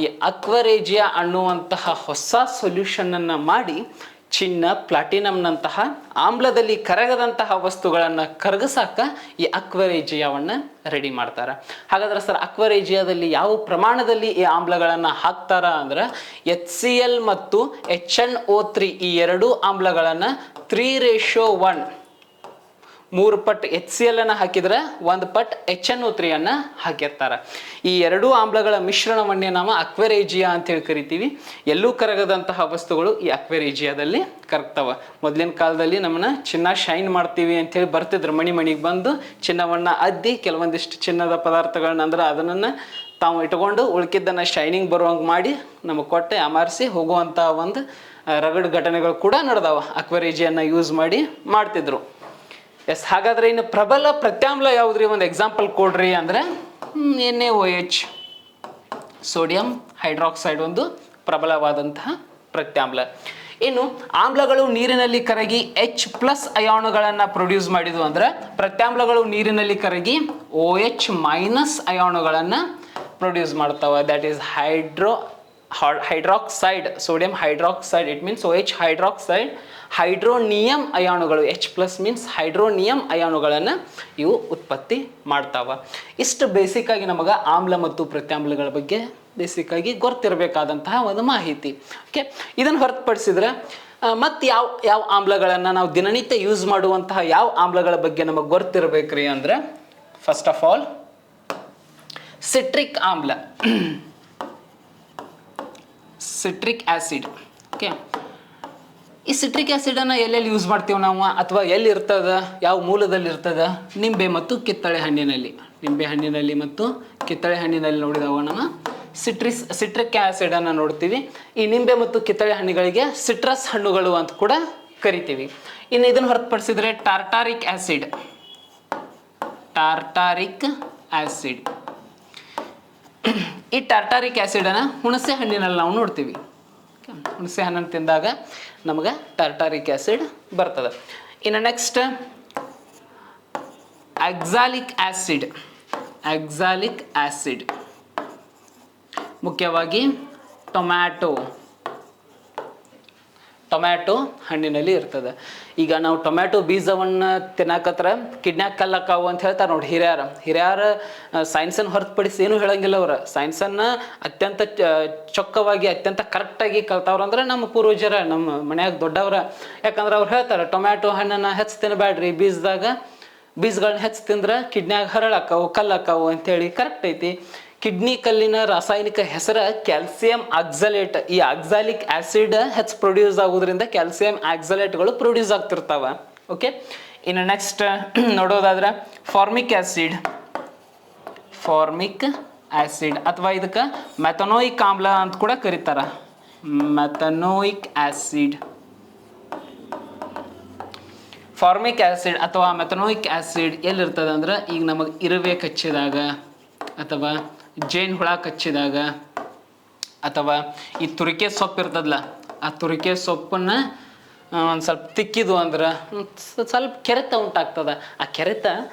ಈ ಅಕ್ವೆರೇಜಿಯಾ ಅನ್ನುವಂತಹ ಹೊಸ ಸೊಲ್ಯೂಷನ್ ಅನ್ನು ಮಾಡಿ ಚಿನ್ನ, ಪ್ಲಾಟಿನಂನಂತಹ ಆಮ್ಲದಲ್ಲಿ ಕರಗದಂತಹ ವಸ್ತುಗಳನ್ನು ಕರಗಿಸಾಕ ಈ ಅಕ್ವೆರೇಜಿಯಾವನ್ನು ರೆಡಿ ಮಾಡ್ತಾರೆ. ಹಾಗಾದ್ರೆ ಸರ್ ಅಕ್ವೆರೇಜಿಯಾದಲ್ಲಿ ಯಾವ ಪ್ರಮಾಣದಲ್ಲಿ ಈ ಆಮ್ಲಗಳನ್ನು ಹಾಕ್ತಾರ ಅಂದ್ರೆ HCl ಮತ್ತು HNO3 ಈ ಎರಡೂ ಆಮ್ಲಗಳನ್ನು 3:1 3 ಪಟ್ಟು HCl ಅನ್ನು ಹಾಕಿದ್ರೆ 1 ಪಟ್ಟು HNO3 ಅನ್ನ ಹಾಕಿರ್ತಾರೆ. ಈ ಎರಡೂ ಆಮ್ಲಗಳ ಮಿಶ್ರಣವನ್ನೇ ನಾವು ಅಕ್ವೆರೇಜಿಯಾ ಅಂತ ಹೇಳಿ ಕರಿತೀವಿ. ಎಲ್ಲೂ ಕರಗದಂತಹ ವಸ್ತುಗಳು ಈ ಅಕ್ವೆರೇಜಿಯಾದಲ್ಲಿ ಕರಗ್ತಾವ. ಮೊದಲಿನ ಕಾಲದಲ್ಲಿ ನಮ್ಮನ್ನ ಚಿನ್ನ ಶೈನ್ ಮಾಡ್ತೀವಿ ಅಂತ ಹೇಳಿ ಬರ್ತಿದ್ರು. ಮನೆಗೆ ಬಂದು ಚಿನ್ನವನ್ನ ಅದ್ದಿ ಕೆಲವೊಂದಿಷ್ಟು ಚಿನ್ನದ ಪದಾರ್ಥಗಳನ್ನ ಅಂದ್ರೆ ಅದನ್ನ ತಾವು ಇಟ್ಕೊಂಡು ಉಳ್ಕಿದ್ದನ್ನ ಶೈನಿಂಗ್ ಬರುವಂಗೆ ಮಾಡಿ ನಮಗೆ ಕೊಟ್ಟೆ ಅಮಾರಿಸಿ ಹೋಗುವಂತ ಒಂದು ರಗಡ್ ಘಟನೆಗಳು ಕೂಡ ನಡೆದಾವ. ಅಕ್ವೆರೇಜಿಯನ್ನ ಯೂಸ್ ಮಾಡಿ ಮಾಡ್ತಿದ್ರು. ಎಸ್, ಹಾಗಾದ್ರೆ ಇನ್ನು ಪ್ರಬಲ ಪ್ರತ್ಯಾಮ್ಲ ಯಾವುದ್ರಿ, ಒಂದು ಎಕ್ಸಾಂಪಲ್ ಕೊಡ್ರಿ ಅಂದ್ರೆ NaOH, ಸೋಡಿಯಂ ಹೈಡ್ರಾಕ್ಸೈಡ್ ಒಂದು ಪ್ರಬಲವಾದಂತಹ ಪ್ರತ್ಯಾಮ್ಲ. ಇನ್ನು ಆಮ್ಲಗಳು ನೀರಿನಲ್ಲಿ ಕರಗಿ H+ ಅಯಾನುಗಳನ್ನು ಪ್ರೊಡ್ಯೂಸ್ ಮಾಡಿದ್ವು ಅಂದ್ರೆ ಪ್ರತ್ಯಾಮ್ಲಗಳು ನೀರಿನಲ್ಲಿ ಕರಗಿ OH- ಅಯಾನುಗಳನ್ನು ಪ್ರೊಡ್ಯೂಸ್ ಮಾಡ್ತಾವ. That is hydroxide, sodium hydroxide. It means OH hydroxide. Hydronium ಅಯಾನುಗಳು, H+ ಮೀನ್ಸ್ ಹೈಡ್ರೋನಿಯಂ ಅಯಾನುಗಳನ್ನು ಇವು ಉತ್ಪತ್ತಿ ಮಾಡ್ತಾವ. ಇಷ್ಟು ಬೇಸಿಕ್ ಆಗಿ ನಮಗೆ ಆಮ್ಲ ಮತ್ತು ಪ್ರತ್ಯಾಮ್ಲಗಳ ಬಗ್ಗೆ ಬೇಸಿಕ್ ಆಗಿ ಗೊತ್ತಿರಬೇಕಾದಂತಹ ಒಂದು ಮಾಹಿತಿ. ಓಕೆ, ಇದನ್ನು ಹೊರತುಪಡಿಸಿದ್ರೆ ಮತ್ತೆ ಯಾವ ಆಮ್ಲಗಳನ್ನು ನಾವು ದಿನನಿತ್ಯ ಯೂಸ್ ಮಾಡುವಂತಹ ಯಾವ ಆಮ್ಲಗಳ ಬಗ್ಗೆ ನಮಗೆ ಗೊತ್ತಿರಬೇಕ್ರಿ ಅಂದ್ರೆ ಫಸ್ಟ್ ಆಫ್ ಆಲ್ ಸಿಟ್ರಿಕ್ ಆಮ್ಲ, ಸಿಟ್ರಿಕ್ ಆಸಿಡ್. ಓಕೆ, ಈ ಸಿಟ್ರಿಕ್ ಆಸಿಡನ್ನು ಎಲ್ಲೆಲ್ಲಿ ಯೂಸ್ ಮಾಡ್ತೀವಿ ನಾವು ಅಥವಾ ಎಲ್ಲಿ ಇರ್ತದ, ಯಾವ ಮೂಲದಲ್ಲಿ ಇರ್ತದ? ನಿಂಬೆ ಮತ್ತು ಕಿತ್ತಳೆ ಹಣ್ಣಿನಲ್ಲಿ. ನಿಂಬೆ ಹಣ್ಣಿನಲ್ಲಿ ಮತ್ತು ಕಿತ್ತಳೆ ಹಣ್ಣಿನಲ್ಲಿ ನೋಡಿದವ ನಾವು ಸಿಟ್ರಿಕ್ ಆಸಿಡನ್ನು ನೋಡ್ತೀವಿ. ಈ ನಿಂಬೆ ಮತ್ತು ಕಿತ್ತಳೆ ಹಣ್ಣುಗಳಿಗೆ ಸಿಟ್ರಸ್ ಹಣ್ಣುಗಳು ಅಂತ ಕೂಡ ಕರಿತೀವಿ. ಇನ್ನು ಇದನ್ನು ಹೊರತುಪಡಿಸಿದ್ರೆ ಟಾರ್ಟಾರಿಕ್ ಆಸಿಡ್, ಟಾರ್ಟಾರಿಕ್ ಆಸಿಡ್. ಈ ಟಾರ್ಟಾರಿಕ್ ಆಸಿಡನ್ನು ಹುಣಸೆ ಹಣ್ಣಿನಲ್ಲಿ ನಾವು ನೋಡ್ತೀವಿ. ಹುಣಸೆ ಹಣ್ಣನ್ನು ತಿಂದಾಗ ನಮಗೆ ಟಾರ್ಟಾರಿಕ್ ಆಸಿಡ್ ಬರ್ತದೆ. ಇನ್ನು next oxalic acid. Oxalic acid ಮುಖ್ಯವಾಗಿ ಟೊಮ್ಯಾಟೊ ಹಣ್ಣಿನಲ್ಲಿ ಇರ್ತದೆ. ಈಗ ನಾವು ಟೊಮ್ಯಾಟೊ ಬೀಜವನ್ನು ತಿನ್ನಕತ್ರ ಕಿಡ್ನ್ಯಾಕ್ ಕಲ್ಲಕ್ಕಾವು ಅಂತ ಹೇಳ್ತಾರೆ ನೋಡಿ ಹಿರಿಯರ ಸೈನ್ಸನ್ನು ಹೊರತುಪಡಿಸಿ ಏನೂ ಹೇಳಂಗಿಲ್ಲ. ಅವ್ರ ಸೈನ್ಸನ್ನು ಅತ್ಯಂತ ಚೊಕ್ಕವಾಗಿ ಅತ್ಯಂತ ಕರೆಕ್ಟಾಗಿ ಕಲ್ತವ್ರಂದ್ರೆ ನಮ್ಮ ಪೂರ್ವಜರ, ನಮ್ಮ ಮನ್ಯಾಗ ದೊಡ್ಡವ್ರ. ಯಾಕಂದ್ರೆ ಅವ್ರು ಹೇಳ್ತಾರೆ ಟೊಮ್ಯಾಟೊ ಹಣ್ಣನ್ನು ಹೆಚ್ಚು ತಿನ್ನಬೇಡ್ರಿ, ಬೀಜಗಳನ್ನ ಹೆಚ್ಚು ತಿಂದ್ರೆ ಕಿಡ್ನ್ಯಾಗ ಹರಳಾಕಾವು, ಕಲ್ಲಕ್ಕಾವು ಅಂತೇಳಿ ಕರೆಕ್ಟ್ ಐತಿ. ಕಿಡ್ನಿ ಕಲ್ಲಿನ ರಾಸಾಯನಿಕ ಹೆಸರು ಕ್ಯಾಲ್ಸಿಯಂ ಆಕ್ಸಲೇಟ್. ಈ ಆಕ್ಸಾಲಿಕ್ ಆಸಿಡ್ ಹೆಚ್ಚು ಪ್ರೊಡ್ಯೂಸ್ ಆಗೋದ್ರಿಂದ ಕ್ಯಾಲ್ಸಿಯಂ ಆಕ್ಸಲೇಟ್ಗಳು ಪ್ರೊಡ್ಯೂಸ್ ಆಗ್ತಿರ್ತಾವ. ಓಕೆ, ಇನ್ನು ನೆಕ್ಸ್ಟ್ ನೋಡೋದಾದ್ರೆ ಫಾರ್ಮಿಕ್ ಆಸಿಡ್. ಫಾರ್ಮಿಕ್ ಆಸಿಡ್ ಅಥವಾ ಇದಕ್ಕೆ ಮೆಥನೋಯಿಕ್ ಆಮ್ಲ ಅಂತ ಕೂಡ ಕರೀತಾರ. ಮೆಥನೋಯಿಕ್ ಆಸಿಡ್. ಫಾರ್ಮಿಕ್ ಆಸಿಡ್ ಅಥವಾ ಮೆಥನೋಯಿಕ್ ಆಸಿಡ್ ಎಲ್ಲಿರ್ತದೆ ಅಂದ್ರೆ ಈಗ ನಮಗೆ ಇರುವೆ ಕಚ್ಚಿದಾಗ ಅಥವಾ ಜೇನು ಹುಳ ಕಚ್ಚಿದಾಗ ಅಥವಾ ಈ ತುರಿಕೆ ಸೊಪ್ಪು ಇರ್ತದಲ್ಲ, ಆ ತುರಿಕೆ ಸೊಪ್ಪನ್ನು ಒಂದು ಸ್ವಲ್ಪ ತಿಕ್ಕಿದು ಅಂದ್ರೆ ಸ್ವಲ್ಪ ಕೆರೆತ ಉಂಟಾಗ್ತದೆ. ಆ ಕೆರೆತ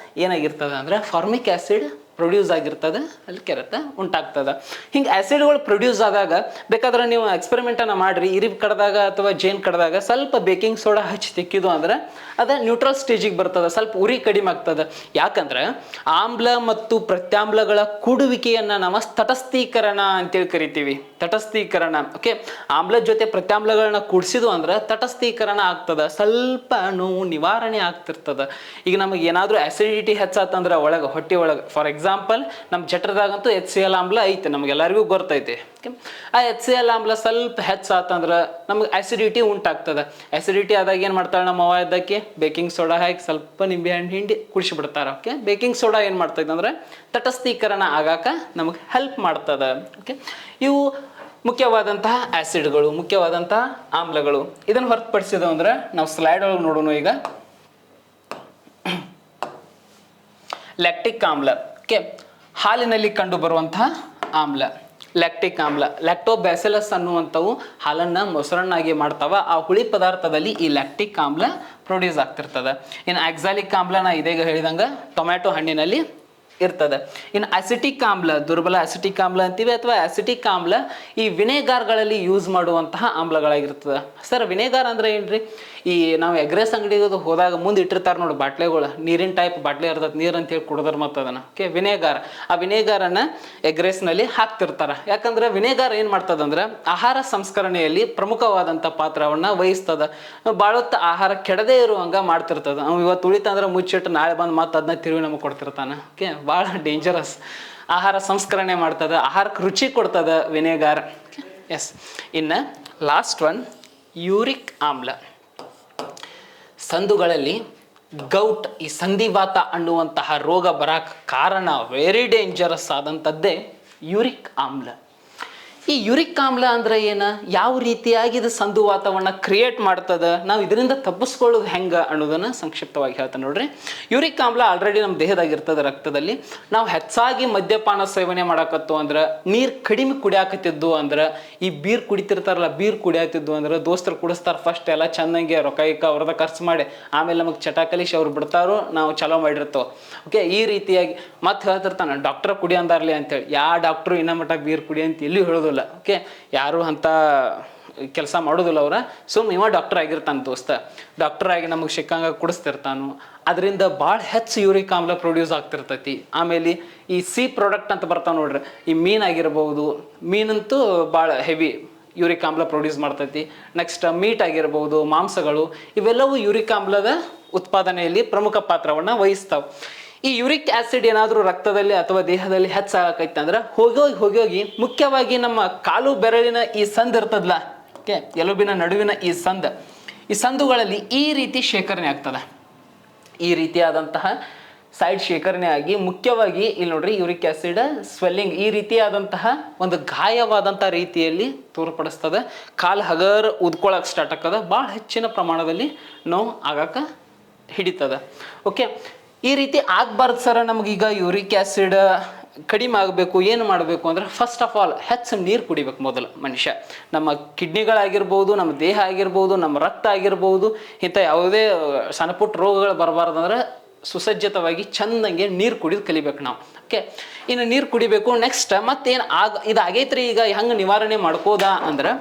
ಏನಾಗಿರ್ತದೆ ಅಂದ್ರೆ ಫಾರ್ಮಿಕ್ ಆ್ಯಸಿಡ್ ಪ್ರೊಡ್ಯೂಸ್ ಆಗಿರ್ತದೆ, ಅಲ್ಲಿ ಕೆರೆತ ಉಂಟಾಗ್ತದೆ. ಹಿಂಗೆ ಆ್ಯಸಿಡ್ಗಳು ಪ್ರೊಡ್ಯೂಸ್ ಆದಾಗ ಬೇಕಾದ್ರೆ ನೀವು ಎಕ್ಸ್ಪೆರಿಮೆಂಟನ್ನು ಮಾಡಿರಿ, ಇರಿವು ಕಡ್ದಾಗ ಅಥವಾ ಜೇನು ಕಡ್ದಾಗ ಸ್ವಲ್ಪ ಬೇಕಿಂಗ್ ಸೋಡಾ ಹಚ್ಚಿ ತಿಕ್ಕಿದು ಅಂದ್ರೆ ಅದು ನ್ಯೂಟ್ರಲ್ ಸ್ಟೇಜಿಗೆ ಬರ್ತದೆ, ಸ್ವಲ್ಪ ಉರಿ ಕಡಿಮೆ ಆಗ್ತದೆ. ಯಾಕಂದ್ರೆ ಆಮ್ಲ ಮತ್ತು ಪ್ರತ್ಯಾಮ್ಲಗಳ ಕೂಡುವಿಕೆಯನ್ನು ನಾವು ತಟಸ್ಥೀಕರಣ ಅಂತೇಳಿ ಕರಿತೀವಿ. ತಟಸ್ಥೀಕರಣ, ಓಕೆ. ಆಮ್ಲ ಜೊತೆ ಪ್ರತ್ಯಾಮ್ಲಗಳನ್ನ ಕೂಡಿಸಿದು ಅಂದ್ರೆ ತಟಸ್ಥೀಕರಣ ಆಗ್ತದೆ, ಸ್ವಲ್ಪ ನೋವು ನಿವಾರಣೆ ಆಗ್ತಿರ್ತದೆ. ಈಗ ನಮಗೆ ಏನಾದರೂ ಆ್ಯಸಿಡಿಟಿ ಹೆಚ್ಚಾತಂದ್ರೆ ಒಳಗೆ ಹೊಟ್ಟೆ ಒಳಗೆ, ಫಾರ್ ಎಕ್ಸಾಂಪಲ್ ನಮ್ಮ ಜಠರದಾಗಂತೂ HCl ಆಮ್ಲ ಐತೆ, ನಮಗೆಲ್ಲರಿಗೂ ಗೊತ್ತೈತೆ. ಆ HCl ಆಮ್ಲ ಸ್ವಲ್ಪ ಹೆಚ್ಚಾತಂದ್ರೆ ನಮ್ಗೆ ಆ್ಯಸಿಡಿಟಿ ಉಂಟಾಗ್ತದೆ. ಆ್ಯಸಿಡಿಟಿ ಆದಾಗ ಏನು ಮಾಡ್ತಾಳೆ ನಮ್ಮ ಅವ್ವ ಇದ್ದಕ್ಕೆ ಬೇಕಿಂಗ್ ಸೋಡಾ ಹಾಕಿ ಸ್ವಲ್ಪ ನಿಂಬೆ ಹಣ್ಣು ಹಿಂಡಿ ಕುಡಿಸಿಬಿಡ್ತಾರೆ. ಓಕೆ, ಬೇಕಿಂಗ್ ಸೋಡಾ ಏನು ಮಾಡ್ತೈತೆ ಅಂದ್ರೆ ತಟಸ್ಥೀಕರಣ ಆಗಾಕ ನಮಗೆ ಹೆಲ್ಪ್ ಮಾಡ್ತದೆ. ಓಕೆ, ಇವು ಮುಖ್ಯವಾದಂತಹ ಆ್ಯಸಿಡ್ಗಳು, ಮುಖ್ಯವಾದಂತಹ ಆಮ್ಲಗಳು. ಇದನ್ನು ಹೊರತುಪಡಿಸಿದ ಅಂದ್ರೆ ನಾವು ಸ್ಲೈಡ್ ಒಳಗೆ ನೋಡೋಣ. ಈಗ ಲ್ಯಾಕ್ಟಿಕ್ ಆಮ್ಲ, ಓಕೆ, ಹಾಲಿನಲ್ಲಿ ಕಂಡು ಬರುವಂತಹ ಆಮ್ಲ ಲ್ಯಾಕ್ಟಿಕ್ ಆಮ್ಲ. ಲ್ಯಾಕ್ಟೋಬ್ಯಾಸಿಲಸ್ ಅನ್ನುವಂಥವು ಹಾಲನ್ನು ಮೊಸರನ್ನಾಗಿ ಮಾಡ್ತಾವ. ಆ ಹುಳಿ ಪದಾರ್ಥದಲ್ಲಿ ಈ ಲ್ಯಾಕ್ಟಿಕ್ ಆಮ್ಲ ಪ್ರೊಡ್ಯೂಸ್ ಆಗ್ತಿರ್ತದೆ. ಇನ್ನು ಆಕ್ಸಾಲಿಕ್ ಆಮ್ಲನ ಇದೀಗ ಹೇಳಿದಂಗೆ ಟೊಮ್ಯಾಟೊ ಹಣ್ಣಿನಲ್ಲಿ ಇರ್ತದೆ. ಇನ್ನು ಅಸಿಟಿಕ್ ಆಮ್ಲ, ದುರ್ಬಲ ಅಸಿಟಿಕ್ ಆಮ್ಲ ಅಂತೀವಿ, ಅಥವಾ ಅಸಿಟಿಕ್ ಆಮ್ಲ ಈ ವಿನೆಗಾರ್ಗಳಲ್ಲಿ ಯೂಸ್ ಮಾಡುವಂತಹ ಆಮ್ಲಗಳಾಗಿರ್ತದೆ. ಸರ್ ವಿನೆಗಾರ್ ಅಂದ್ರೆ ಏನ್ರಿ? ಈ ನಾವು ಎಗ್ರೆಸ್ ಅಂಗಡಿಗೆ ಹೋದಾಗ ಮುಂದೆ ಇಟ್ಟಿರ್ತಾರೆ ನೋಡಿ ಬಾಟ್ಲೆಗಳು, ನೀರಿನ ಟೈಪ್ ಬಾಟ್ಲೆ ಇರ್ತದೆ, ನೀರು ಅಂತೇಳಿ ಕುಡಿದ್ರೆ ಮತ್ತು ಅದನ್ನು, ಓಕೆ, ವಿನೆಗಾರ್. ಆ ವಿನೆಗಾರನ್ನು ಎಗ್ರೆಸ್ನಲ್ಲಿ ಹಾಕ್ತಿರ್ತಾರೆ. ಯಾಕಂದ್ರೆ ವಿನೆಗಾರ್ ಏನು ಮಾಡ್ತದಂದ್ರೆ ಆಹಾರ ಸಂಸ್ಕರಣೆಯಲ್ಲಿ ಪ್ರಮುಖವಾದಂಥ ಪಾತ್ರವನ್ನು ವಹಿಸ್ತದೆ. ಭಾಳೊತ್ತು ಆಹಾರ ಕೆಡದೇ ಇರುವಂಗೆ ಮಾಡ್ತಿರ್ತದೆ. ನಾವು ಇವತ್ತು ಉಳಿತಂದ್ರೆ ಮುಚ್ಚಿಟ್ಟು ನಾಳೆ ಬಂದು ಮತ್ತೆ ಅದನ್ನ ತಿರುಗಿ ನಮಗೆ ಕೊಡ್ತಿರ್ತಾನೆ. ಓಕೆ, ಭಾಳ ಡೇಂಜರಸ್. ಆಹಾರ ಸಂಸ್ಕರಣೆ ಮಾಡ್ತದೆ, ಆಹಾರಕ್ಕೆ ರುಚಿ ಕೊಡ್ತದೆ ವಿನೆಗಾರ್. ಎಸ್. ಇನ್ನು ಲಾಸ್ಟ್ ಒನ್ ಯೂರಿಕ್ ಆಮ್ಲ. ಸಂದುಗಳಲ್ಲಿ ಗೌಟ್, ಈ ಸಂಧಿವಾತ ಅನ್ನುವಂತಹ ರೋಗ ಬರಕ್ಕೆ ಕಾರಣ ವೆರಿ ಡೇಂಜರಸ್ ಆದಂಥದ್ದೇ ಯೂರಿಕ್ ಆಮ್ಲ. ಈ ಯೂರಿಕ್ ಆಮ್ಲ ಅಂದ್ರೆ ಏನು, ಯಾವ ರೀತಿಯಾಗಿ ಇದು ಸಂಧಿವಾತವನ್ನು ಕ್ರಿಯೇಟ್ ಮಾಡ್ತದೆ, ನಾವು ಇದರಿಂದ ತಪ್ಪಿಸ್ಕೊಳ್ಳೋದು ಹೆಂಗೆ ಅನ್ನೋದನ್ನು ಸಂಕ್ಷಿಪ್ತವಾಗಿ ಹೇಳ್ತಾನೆ ನೋಡ್ರಿ. ಯೂರಿಕ್ ಆಮ್ಲ ಆಲ್ರೆಡಿ ನಮ್ಮ ದೇಹದಾಗಿರ್ತದೆ, ರಕ್ತದಲ್ಲಿ. ನಾವು ಹೆಚ್ಚಾಗಿ ಮದ್ಯಪಾನ ಸೇವನೆ ಮಾಡಕತ್ತು ಅಂದ್ರೆ, ನೀರು ಕಡಿಮೆ ಕುಡಿಯಾಕತ್ತಿದ್ದು ಅಂದ್ರೆ, ಈ ಬೀರ್ ಕುಡಿತಿರ್ತಾರಲ್ಲ, ಬೀರ್ ಕುಡಿಯಾತಿದ್ದು ಅಂದ್ರೆ ದೋಸ್ತರು ಕುಡಿಸ್ತಾರೆ ಫಸ್ಟ್ ಎಲ್ಲ ಚೆಂದಂಗೆ ರೊಕ್ಕ ಅವ್ರದ ಖರ್ಚು ಮಾಡಿ, ಆಮೇಲೆ ನಮಗೆ ಚಟ ಕಲಿಸಿ ಅವ್ರು ಬಿಡ್ತಾರೋ, ನಾವು ಚಲೋ ಮಾಡಿರ್ತೇವೆ. ಓಕೆ, ಈ ರೀತಿಯಾಗಿ ಮತ್ತೆ ಹೇಳ್ತಿರ್ತಾನೆ ಡಾಕ್ಟ್ರ ಕುಡಿ ಅಂದಾರ್ಲಿ ಅಂತೇಳಿ. ಯಾವ ಡಾಕ್ಟ್ರು ಇನ್ನೂ ಮಟ್ಟ ಬೀರ್ ಕುಡಿ ಅಂತ ಎಲ್ಲಿ ಹೇಳೋದಿಲ್ಲ. ಓಕೆ, ಯಾರು ಅಂತ ಕೆಲಸ ಮಾಡೋದಿಲ್ಲ ಅವ್ರ. ಇವ ಡಾಕ್ಟರ್ ಆಗಿರ್ತಾನೆ ದೋಸ್ತ, ಡಾಕ್ಟರ್ ಆಗಿ ನಮಗೆ ಸಿಕ್ಕಂಗ ಕುಡಿಸ್ತಿರ್ತಾನು. ಅದರಿಂದ ಭಾಳ ಹೆಚ್ಚು ಯೂರಿಕ್ ಆಮ್ಲ ಪ್ರೊಡ್ಯೂಸ್ ಆಗ್ತಿರ್ತೈತಿ. ಆಮೇಲೆ ಈ ಸಿ ಪ್ರಾಡಕ್ಟ್ ಅಂತ ಬರ್ತಾವೆ ನೋಡ್ರಿ, ಈ ಮೀನಾಗಿರ್ಬೋದು, ಮೀನಂತೂ ಭಾಳ ಹೆವಿ ಯೂರಿಕ್ ಆಮ್ಲ ಪ್ರೊಡ್ಯೂಸ್ ಮಾಡ್ತೈತಿ. ನೆಕ್ಸ್ಟ್ ಮೀಟ್ ಆಗಿರ್ಬೋದು, ಮಾಂಸಗಳು, ಇವೆಲ್ಲವೂ ಯೂರಿಕ್ ಆಮ್ಲದ ಉತ್ಪಾದನೆಯಲ್ಲಿ ಪ್ರಮುಖ ಪಾತ್ರವನ್ನು ವಹಿಸ್ತಾವೆ. ಈ ಯೂರಿಕ್ ಆ್ಯಸಿಡ್ ಏನಾದರೂ ರಕ್ತದಲ್ಲಿ ಅಥವಾ ದೇಹದಲ್ಲಿ ಹೆಚ್ಚಾಗೈತೆ ಅಂದ್ರೆ ಹೋಗಿ ಮುಖ್ಯವಾಗಿ ನಮ್ಮ ಕಾಲು ಬೆರಳಿನ ಈ ಸಂದ್ ಇರ್ತದಲ್ಲ, ಓಕೆ, ಎಲುಬಿನ ನಡುವಿನ ಈ ಸಂದುಗಳಲ್ಲಿ ಈ ರೀತಿ ಶೇಖರಣೆ ಆಗ್ತದೆ. ಈ ರೀತಿಯಾದಂತಹ ಸೈಡ್ ಶೇಖರಣೆ ಆಗಿ ಮುಖ್ಯವಾಗಿ ಇಲ್ಲಿ ನೋಡ್ರಿ ಯೂರಿಕ್ ಆ್ಯಸಿಡ್ ಸ್ವೆಲ್ಲಿಂಗ್ ಈ ರೀತಿಯಾದಂತಹ ಒಂದು ಗಾಯವಾದಂಥ ರೀತಿಯಲ್ಲಿ ತೋರ್ಪಡಿಸ್ತದೆ. ಕಾಲು ಹಗರ್ ಉದ್ಕೊಳಕ್ಕೆ ಸ್ಟಾರ್ಟ್ ಆಗ್ತದೆ, ಭಾಳ ಹೆಚ್ಚಿನ ಪ್ರಮಾಣದಲ್ಲಿ ನೋವು ಆಗಕ್ಕೆ ಹಿಡಿತದೆ. ಓಕೆ, ಈ ರೀತಿ ಆಗಬಾರ್ದು ಸರ್. ನಮಗೀಗ ಯೂರಿಕ್ ಆ್ಯಸಿಡ್ ಕಡಿಮೆ ಆಗಬೇಕು, ಏನು ಮಾಡಬೇಕು ಅಂದ್ರೆ ಫಸ್ಟ್ ಆಫ್ ಆಲ್ ಹೆಚ್ಚು ನೀರು ಕುಡಿಬೇಕು ಮೊದಲು ಮನುಷ್ಯ. ನಮ್ಮ ಕಿಡ್ನಿಗಳಾಗಿರ್ಬೋದು, ನಮ್ಮ ದೇಹ ಆಗಿರ್ಬೋದು, ನಮ್ಮ ರಕ್ತ ಆಗಿರ್ಬೋದು, ಇಂಥ ಯಾವುದೇ ಸಣ್ಣ ಪುಟ್ಟ ರೋಗಗಳು ಬರಬಾರ್ದಂದ್ರೆ ಸುಸಜ್ಜಿತವಾಗಿ ಚೆಂದಂಗೆ ನೀರು ಕುಡಿದು ಕಲಿಬೇಕು ನಾವು. ಓಕೆ, ಇನ್ನು ನೀರು ಕುಡಿಬೇಕು. ನೆಕ್ಸ್ಟ್ ಮತ್ತೇನು ಇದಾಗೈತ್ರಿ, ಈಗ ಹೆಂಗೆ ನಿವಾರಣೆ ಮಾಡ್ಕೋದಾ ಅಂದ್ರೆ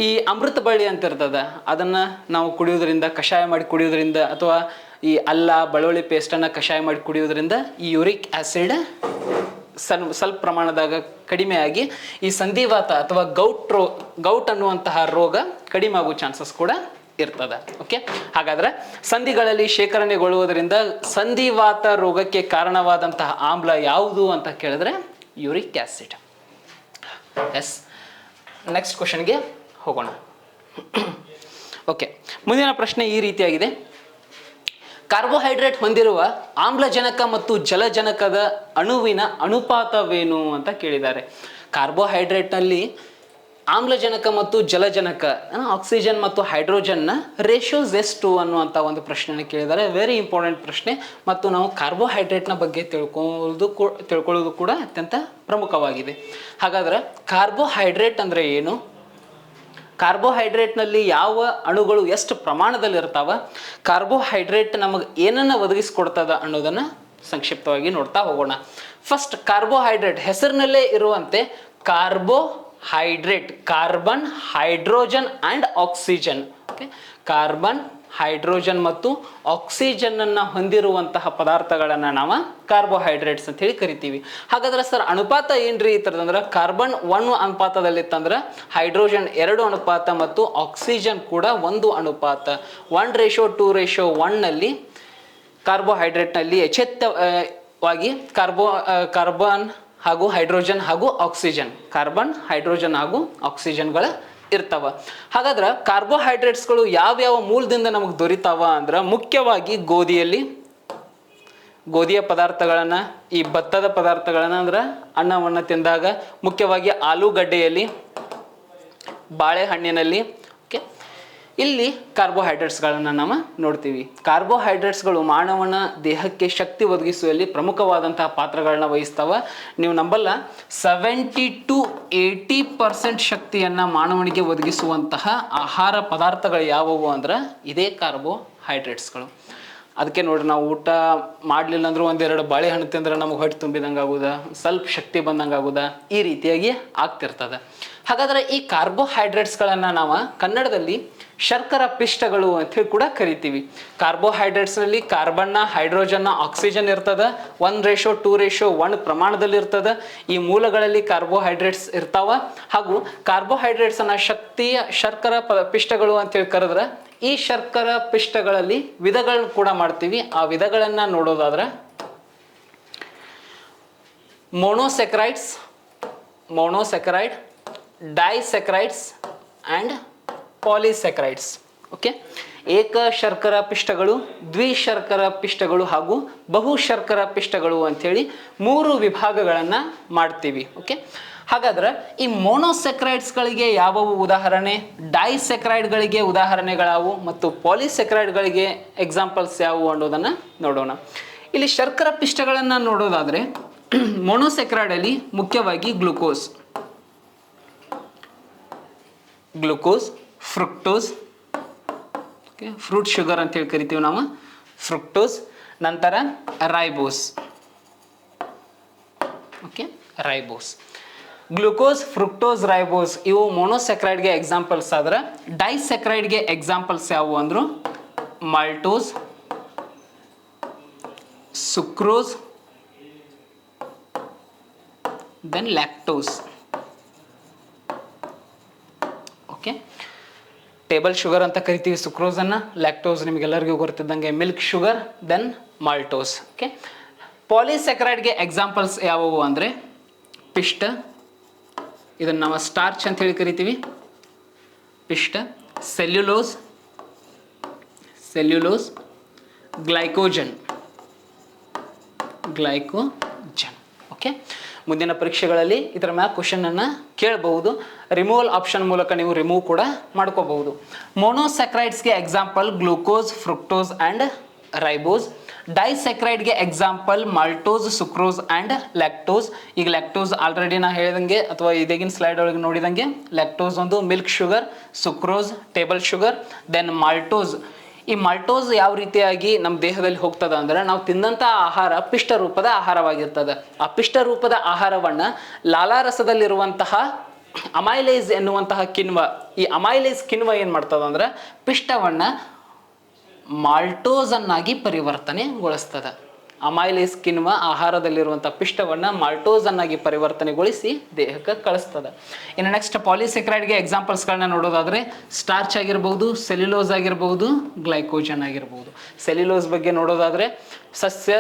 ಈ ಅಮೃತ ಬಳ್ಳಿ ಅಂತ ಇರ್ತದೆ, ಅದನ್ನು ನಾವು ಕುಡಿಯೋದ್ರಿಂದ, ಕಷಾಯ ಮಾಡಿ ಕುಡಿಯೋದ್ರಿಂದ, ಅಥವಾ ಈ ಅಲ್ಲ ಬೆಳ್ಳುಳ್ಳಿ ಪೇಸ್ಟನ್ನು ಕಷಾಯ ಮಾಡಿ ಕುಡಿಯೋದ್ರಿಂದ ಈ ಯೂರಿಕ್ ಆ್ಯಸಿಡ್ ಸ್ವಲ್ಪ ಪ್ರಮಾಣದಾಗ ಕಡಿಮೆ ಆಗಿ ಈ ಸಂಧಿವಾತ ಅಥವಾ ಗೌಟ್ ಅನ್ನುವಂತಹ ರೋಗ ಕಡಿಮೆ ಆಗೋ ಚಾನ್ಸಸ್ ಕೂಡ ಇರ್ತದೆ. ಓಕೆ, ಹಾಗಾದ್ರೆ ಸಂಧಿಗಳಲ್ಲಿ ಶೇಖರಣೆಗೊಳ್ಳುವುದರಿಂದ ಸಂಧಿವಾತ ರೋಗಕ್ಕೆ ಕಾರಣವಾದಂತಹ ಆಮ್ಲ ಯಾವುದು ಅಂತ ಕೇಳಿದ್ರೆ ಯೂರಿಕ್ ಆ್ಯಸಿಡ್. ಎಸ್, ನೆಕ್ಸ್ಟ್ ಕ್ವಶನ್ಗೆ ಹೋಗೋಣ. ಓಕೆ, ಮುಂದಿನ ಪ್ರಶ್ನೆ ಈ ರೀತಿಯಾಗಿದೆ. ಕಾರ್ಬೋಹೈಡ್ರೇಟ್ ಹೊಂದಿರುವ ಆಮ್ಲಜನಕ ಮತ್ತು ಜಲಜನಕದ ಅಣುವಿನ ಅನುಪಾತವೇನು ಅಂತ ಕೇಳಿದ್ದಾರೆ. ಕಾರ್ಬೋಹೈಡ್ರೇಟ್ನಲ್ಲಿ ಆಮ್ಲಜನಕ ಮತ್ತು ಜಲಜನಕ, ಆಕ್ಸಿಜನ್ ಮತ್ತು ಹೈಡ್ರೋಜನ್ನ ರೇಷಿಯೋಸ್ ಎಷ್ಟು ಅನ್ನುವಂಥ ಒಂದು ಪ್ರಶ್ನೆಯನ್ನು ಕೇಳಿದ್ದಾರೆ. ವೆರಿ ಇಂಪಾರ್ಟೆಂಟ್ ಪ್ರಶ್ನೆ, ಮತ್ತು ನಾವು ಕಾರ್ಬೋಹೈಡ್ರೇಟ್ನ ಬಗ್ಗೆ ತಿಳ್ಕೊಳ್ಳೋದು ಕೂಡ ಅತ್ಯಂತ ಪ್ರಮುಖವಾಗಿದೆ. ಹಾಗಾದ್ರೆ ಕಾರ್ಬೋಹೈಡ್ರೇಟ್ ಅಂದರೆ ಏನು, ಕಾರ್ಬೋಹೈಡ್ರೇಟ್ನಲ್ಲಿ ಯಾವ ಅಣುಗಳು ಎಷ್ಟು ಪ್ರಮಾಣದಲ್ಲಿ ಇರ್ತಾವ, ಕಾರ್ಬೋಹೈಡ್ರೇಟ್ ನಮಗೆ ಏನನ್ನು ಒದಗಿಸ್ಕೊಡ್ತದ ಅನ್ನೋದನ್ನು ಸಂಕ್ಷಿಪ್ತವಾಗಿ ನೋಡ್ತಾ ಹೋಗೋಣ. ಫಸ್ಟ್ ಕಾರ್ಬೋಹೈಡ್ರೇಟ್ ಹೆಸರಿನಲ್ಲೇ ಇರುವಂತೆ carbohydrate, carbon, hydrogen and oxygen. Okay, carbon, hydrogen ಮತ್ತು ಆಕ್ಸಿಜನ್ ಅನ್ನು ಹೊಂದಿರುವಂತಹ ಪದಾರ್ಥಗಳನ್ನು ನಾವು ಕಾರ್ಬೋಹೈಡ್ರೇಟ್ಸ್ ಅಂತ ಹೇಳಿ ಕರಿತೀವಿ. ಹಾಗಾದ್ರೆ ಸರ್ ಅನುಪಾತ ಏನ್ರಿ ಈ ಥರದಂದ್ರೆ ಕಾರ್ಬನ್ 1 ಅನುಪಾತದಲ್ಲಿತ್ತಂದ್ರೆ ಹೈಡ್ರೋಜನ್ 2 ಅನುಪಾತ ಮತ್ತು ಆಕ್ಸಿಜನ್ ಕೂಡ 1 ಅನುಪಾತ 1:2:1 ನಲ್ಲಿ ಕಾರ್ಬೋಹೈಡ್ರೇಟ್ನಲ್ಲಿ ಯಥೇಚ್ಛವಾಗಿ ಕಾರ್ಬನ್ ಹಾಗೂ ಹೈಡ್ರೋಜನ್ ಹಾಗೂ ಆಕ್ಸಿಜನ್, ಕಾರ್ಬನ್, ಹೈಡ್ರೋಜನ್ ಹಾಗೂ ಆಕ್ಸಿಜನ್ಗಳ ಇರ್ತಾವ. ಹಾಗಾದ್ರೆ ಕಾರ್ಬೋಹೈಡ್ರೇಟ್ಸ್ಗಳು ಯಾವ್ಯಾವ ಮೂಲದಿಂದ ನಮಗೆ ದೊರೀತಾವ ಅಂದ್ರೆ ಮುಖ್ಯವಾಗಿ ಗೋಧಿಯ ಪದಾರ್ಥಗಳನ್ನು, ಈ ಭತ್ತದ ಪದಾರ್ಥಗಳನ್ನು ಅಂದ್ರೆ ಅನ್ನವನ್ನು ತಿಂದಾಗ, ಮುಖ್ಯವಾಗಿ ಆಲೂಗಡ್ಡೆಯಲ್ಲಿ, ಬಾಳೆಹಣ್ಣಿನಲ್ಲಿ. ಓಕೆ, ಇಲ್ಲಿ ಕಾರ್ಬೋಹೈಡ್ರೇಟ್ಸ್ಗಳನ್ನು ನಾವು ನೋಡ್ತೀವಿ. ಕಾರ್ಬೋಹೈಡ್ರೇಟ್ಸ್ಗಳು ಮಾನವನ ದೇಹಕ್ಕೆ ಶಕ್ತಿ ಒದಗಿಸುವಲ್ಲಿ ಪ್ರಮುಖವಾದಂತಹ ಪಾತ್ರಗಳನ್ನ ವಹಿಸ್ತಾವ. ನೀವು ನಂಬಲ್ಲ, 70 to 80% ಶಕ್ತಿಯನ್ನು ಮಾನವನಿಗೆ ಒದಗಿಸುವಂತಹ ಆಹಾರ ಪದಾರ್ಥಗಳು ಯಾವುವು ಅಂದ್ರೆ ಇದೇ ಕಾರ್ಬೋಹೈಡ್ರೇಟ್ಸ್ಗಳು. ಅದಕ್ಕೆ ನೋಡ್ರಿ, ನಾವು ಊಟ ಮಾಡಲಿಲ್ಲ ಅಂದ್ರೆ 1-2 ಬಾಳೆಹಣ್ಣು ತಿಂದ್ರೆ ನಮಗೆ ಹೊಟ್ಟೆ ತುಂಬಿದಂಗೆ ಆಗುದ, ಸ್ವಲ್ಪ ಶಕ್ತಿ ಬಂದಂಗೆ ಆಗುದ, ಈ ರೀತಿಯಾಗಿ ಆಗ್ತಿರ್ತದೆ. ಹಾಗಾದ್ರೆ ಈ ಕಾರ್ಬೋಹೈಡ್ರೇಟ್ಸ್ಗಳನ್ನು ನಾವು ಕನ್ನಡದಲ್ಲಿ ಶರ್ಕರ ಪಿಷ್ಟಗಳು ಅಂತ ಹೇಳಿ ಕೂಡ ಕರಿತೀವಿ. ಕಾರ್ಬೋಹೈಡ್ರೇಟ್ಸ್ನಲ್ಲಿ ಕಾರ್ಬನ್ನ, ಹೈಡ್ರೋಜನ್ನ, ಆಕ್ಸಿಜನ್ ಇರ್ತದೆ. 1:2:1 ಪ್ರಮಾಣದಲ್ಲಿ ಇರ್ತದೆ. ಈ ಮೂಲಗಳಲ್ಲಿ ಕಾರ್ಬೋಹೈಡ್ರೇಟ್ಸ್ ಇರ್ತಾವ. ಹಾಗೂ ಕಾರ್ಬೋಹೈಡ್ರೇಟ್ಸನ್ನು ಶರ್ಕರ ಪಿಷ್ಟಗಳು ಅಂತೇಳಿ ಕರೆದ್ರೆ ಈ ಶರ್ಕರ ಪಿಷ್ಟಗಳಲ್ಲಿ ವಿಧಗಳನ್ನ ಕೂಡ ಮಾಡ್ತೀವಿ. ಆ ವಿಧಗಳನ್ನು ನೋಡೋದಾದ್ರೆ ಮೊನೋಸ್ಯಾಕರೈಡ್, ಡೈಸ್ಯಾಕರೈಡ್ಸ್ ಆ್ಯಂಡ್ ಪಾಲಿಸ್ಯಾಕರೈಡ್ಸ್. ಓಕೆ, ಏಕ ಶರ್ಕರ ಪಿಷ್ಟಗಳು, ದ್ವಿಶರ್ಕರ ಪಿಷ್ಟಗಳು ಹಾಗೂ ಬಹುಶರ್ಕರ ಪಿಷ್ಟಗಳು ಅಂಥೇಳಿ 3 ವಿಭಾಗಗಳನ್ನು ಮಾಡ್ತೀವಿ. ಓಕೆ, ಹಾಗಾದ್ರೆ ಈ ಮೊನೋಸ್ಯಾಕರೈಡ್ಸ್ಗಳಿಗೆ ಯಾವುವು ಉದಾಹರಣೆ, ಡೈಸ್ಯಾಕರೈಡ್ಗಳಿಗೆ ಉದಾಹರಣೆಗಳಾವು ಮತ್ತು ಪಾಲಿಸ್ಯಾಕರೈಡ್ಗಳಿಗೆ ಎಕ್ಸಾಂಪಲ್ಸ್ ಯಾವುವು ಅನ್ನೋದನ್ನು ನೋಡೋಣ. ಇಲ್ಲಿ ಶರ್ಕರ ಪಿಷ್ಟಗಳನ್ನು ನೋಡೋದಾದರೆ ಮೊನೋಸ್ಯಾಕರೈಡಲ್ಲಿ ಮುಖ್ಯವಾಗಿ glucose, fructose, okay, fruit sugar ಅಂತೇಳಿ ಕರಿತೀವಿ ನಾವು, ಫ್ರುಕ್ಟೋಸ್. ನಂತರ ribose. Okay, ribose, glucose, fructose, ribose ಇವು ಮೊನೋಸ್ಯಾಕರೈಡ್ಗೆ ಎಕ್ಸಾಂಪಲ್ಸ್ ಆದ್ರೆ ಡೈಸ್ಯಾಕರೈಡ್ಗೆ ಎಕ್ಸಾಂಪಲ್ಸ್ ಯಾವುವು ಅಂದ್ರು maltose, sucrose, then lactose. Okay, table sugar ಅಂತ ಕರಿತೀವಿ ಸುಕ್ರೋಸನ್ನು, ಲ್ಯಾಕ್ಟೋಸ್ ನಿಮಗೆಲ್ಲರಿಗೂ ಗೊತ್ತಿದ್ದಂಗೆ milk sugar, then maltose. Okay, ಪಾಲಿಸ್ಯಾಕರೈಡ್ಗೆ ಎಕ್ಸಾಂಪಲ್ಸ್ ಯಾವುವು ಅಂದರೆ ಪಿಷ್ಟ, ಇದನ್ನು ನಾವು ಸ್ಟಾರ್ಚ್ ಅಂತ ಹೇಳಿ ಕರಿತೀವಿ, ಪಿಷ್ಟ, ಸೆಲ್ಯುಲೋಸ್, ಗ್ಲೈಕೋಜನ್. ಓಕೆ, ಮುಂದಿನ ಪರೀಕ್ಷೆಗಳಲ್ಲಿ ಇದರ ಮ್ಯಾಲ್ ಕ್ವಶನನ್ನು ಕೇಳಬಹುದು. ರಿಮೂವಲ್ ಆಪ್ಷನ್ ಮೂಲಕ ನೀವು ರಿಮೂವ್ ಕೂಡ ಮಾಡ್ಕೋಬಹುದು. ಮೊನೋಸ್ಯಾಕರೈಡ್ಸ್ಗೆ example glucose, fructose and ribose. ಡೈಸ್ಯಾಕರೈಡ್ಗೆ example maltose, sucrose and lactose. ಈಗ ಲ್ಯಾಕ್ಟೋಸ್ ಆಲ್ರೆಡಿ ನಾ ಹೇಳಿದಂಗೆ ಅಥವಾ ಇದೇಗಿನ ಸ್ಲೈಡ್ ಒಳಗೆ ನೋಡಿದಂಗೆ ಲ್ಯಾಕ್ಟೋಸ್ ಒಂದು milk sugar, sucrose table sugar, then maltose. ಈ ಮಾಲ್ಟೋಸ್ ಯಾವ ರೀತಿಯಾಗಿ ನಮ್ಮ ದೇಹದಲ್ಲಿ ಹೋಗ್ತದೆ ಅಂದರೆ ನಾವು ತಿಂದಂಥ ಆಹಾರ ಪಿಷ್ಟ ರೂಪದ ಆಹಾರವಾಗಿರ್ತದೆ. ಆ ಪಿಷ್ಟ ರೂಪದ ಆಹಾರವನ್ನು ಲಾಲಾರಸದಲ್ಲಿರುವಂತಹ ಅಮೈಲೇಸ್ ಎನ್ನುವಂತಹ ಕಿಣ್ವ, ಈ ಅಮೈಲೇಸ್ ಕಿಣ್ವ ಏನು ಮಾಡ್ತದೆ ಅಂದ್ರೆ ಪಿಷ್ಟವನ್ನು ಮಾಲ್ಟೋಸನ್ನಾಗಿ ಪರಿವರ್ತನೆಗೊಳಿಸ್ತದೆ. ಅಮೈಲೇಸ್ ಕಿಣ್ವ ಆಹಾರದಲ್ಲಿರುವಂಥ ಪಿಷ್ಟವನ್ನು ಮಾಲ್ಟೋಸನ್ನಾಗಿ ಪರಿವರ್ತನೆಗೊಳಿಸಿ ದೇಹಕ್ಕೆ ಕಳಿಸ್ತದೆ. ಇನ್ನು ನೆಕ್ಸ್ಟ್ ಪಾಲಿಸ್ಯಾಕರೈಡ್ಗೆ ಎಕ್ಸಾಂಪಲ್ಸ್ಗಳನ್ನ ನೋಡೋದಾದರೆ ಸ್ಟಾರ್ಚ್ ಆಗಿರ್ಬೋದು, ಸೆಲ್ಯುಲೋಸ್ ಆಗಿರ್ಬೋದು, ಗ್ಲೈಕೋಜನ್ ಆಗಿರ್ಬೋದು. ಸೆಲ್ಯುಲೋಸ್ ಬಗ್ಗೆ ನೋಡೋದಾದರೆ ಸಸ್ಯ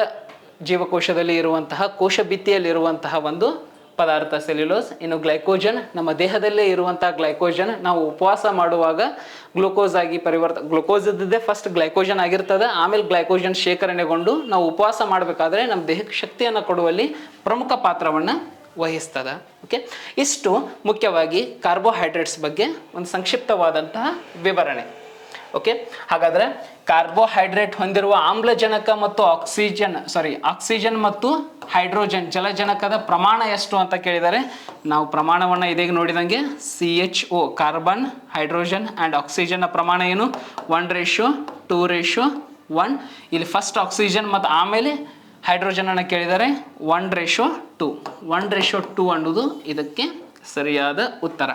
ಜೀವಕೋಶದಲ್ಲಿ ಇರುವಂತಹ ಕೋಶಭಿತ್ತಿಯಲ್ಲಿರುವಂತಹ ಒಂದು ಪದಾರ್ಥ ಸೆಲ್ಯುಲೋಸ್. ಇನ್ನು ಗ್ಲೈಕೋಜನ್ ನಮ್ಮ ದೇಹದಲ್ಲೇ ಇರುವಂತಹ ಗ್ಲೈಕೋಜನ್ ನಾವು ಉಪವಾಸ ಮಾಡುವಾಗ ಗ್ಲೂಕೋಸ್ ಆಗಿ ಗ್ಲೂಕೋಸ್ ಇದ್ದದ್ದೇ ಫಸ್ಟ್ ಗ್ಲೈಕೋಜನ್ ಆಗಿರ್ತದೆ, ಆಮೇಲೆ ಗ್ಲೈಕೋಜನ್ ಶೇಖರಣೆಗೊಂಡು ನಾವು ಉಪವಾಸ ಮಾಡಬೇಕಾದ್ರೆ ನಮ್ಮ ದೇಹಕ್ಕೆ ಶಕ್ತಿಯನ್ನು ಕೊಡುವಲ್ಲಿ ಪ್ರಮುಖ ಪಾತ್ರವನ್ನು ವಹಿಸ್ತದೆ. ಓಕೆ, ಇಷ್ಟು ಮುಖ್ಯವಾಗಿ ಕಾರ್ಬೋಹೈಡ್ರೇಟ್ಸ್ ಬಗ್ಗೆ ಒಂದು ಸಂಕ್ಷಿಪ್ತವಾದಂತಹ ವಿವರಣೆ. ಓಕೆ, ಹಾಗಾದ್ರೆ ಕಾರ್ಬೋಹೈಡ್ರೇಟ್ ಹೊಂದಿರುವ ಆಮ್ಲಜನಕ ಮತ್ತು ಆಕ್ಸಿಜನ್ ಮತ್ತು ಹೈಡ್ರೋಜನ್ ಜಲಜನಕದ ಪ್ರಮಾಣ ಎಷ್ಟು ಅಂತ ಕೇಳಿದರೆ ನಾವು ಪ್ರಮಾಣವನ್ನು ಇದೀಗ ನೋಡಿದಂಗೆ CHO ಕಾರ್ಬನ್ ಹೈಡ್ರೋಜನ್ ಆ್ಯಂಡ್ ಆಕ್ಸಿಜನ್ನ ಪ್ರಮಾಣ ಏನು 1:2:1. ಇಲ್ಲಿ ಫಸ್ಟ್ ಆಕ್ಸಿಜನ್ ಮತ್ತು ಆಮೇಲೆ ಹೈಡ್ರೋಜನ್ ಅನ್ನು ಕೇಳಿದರೆ 1:2. 1:2 ಅನ್ನೋದು ಇದಕ್ಕೆ ಸರಿಯಾದ ಉತ್ತರ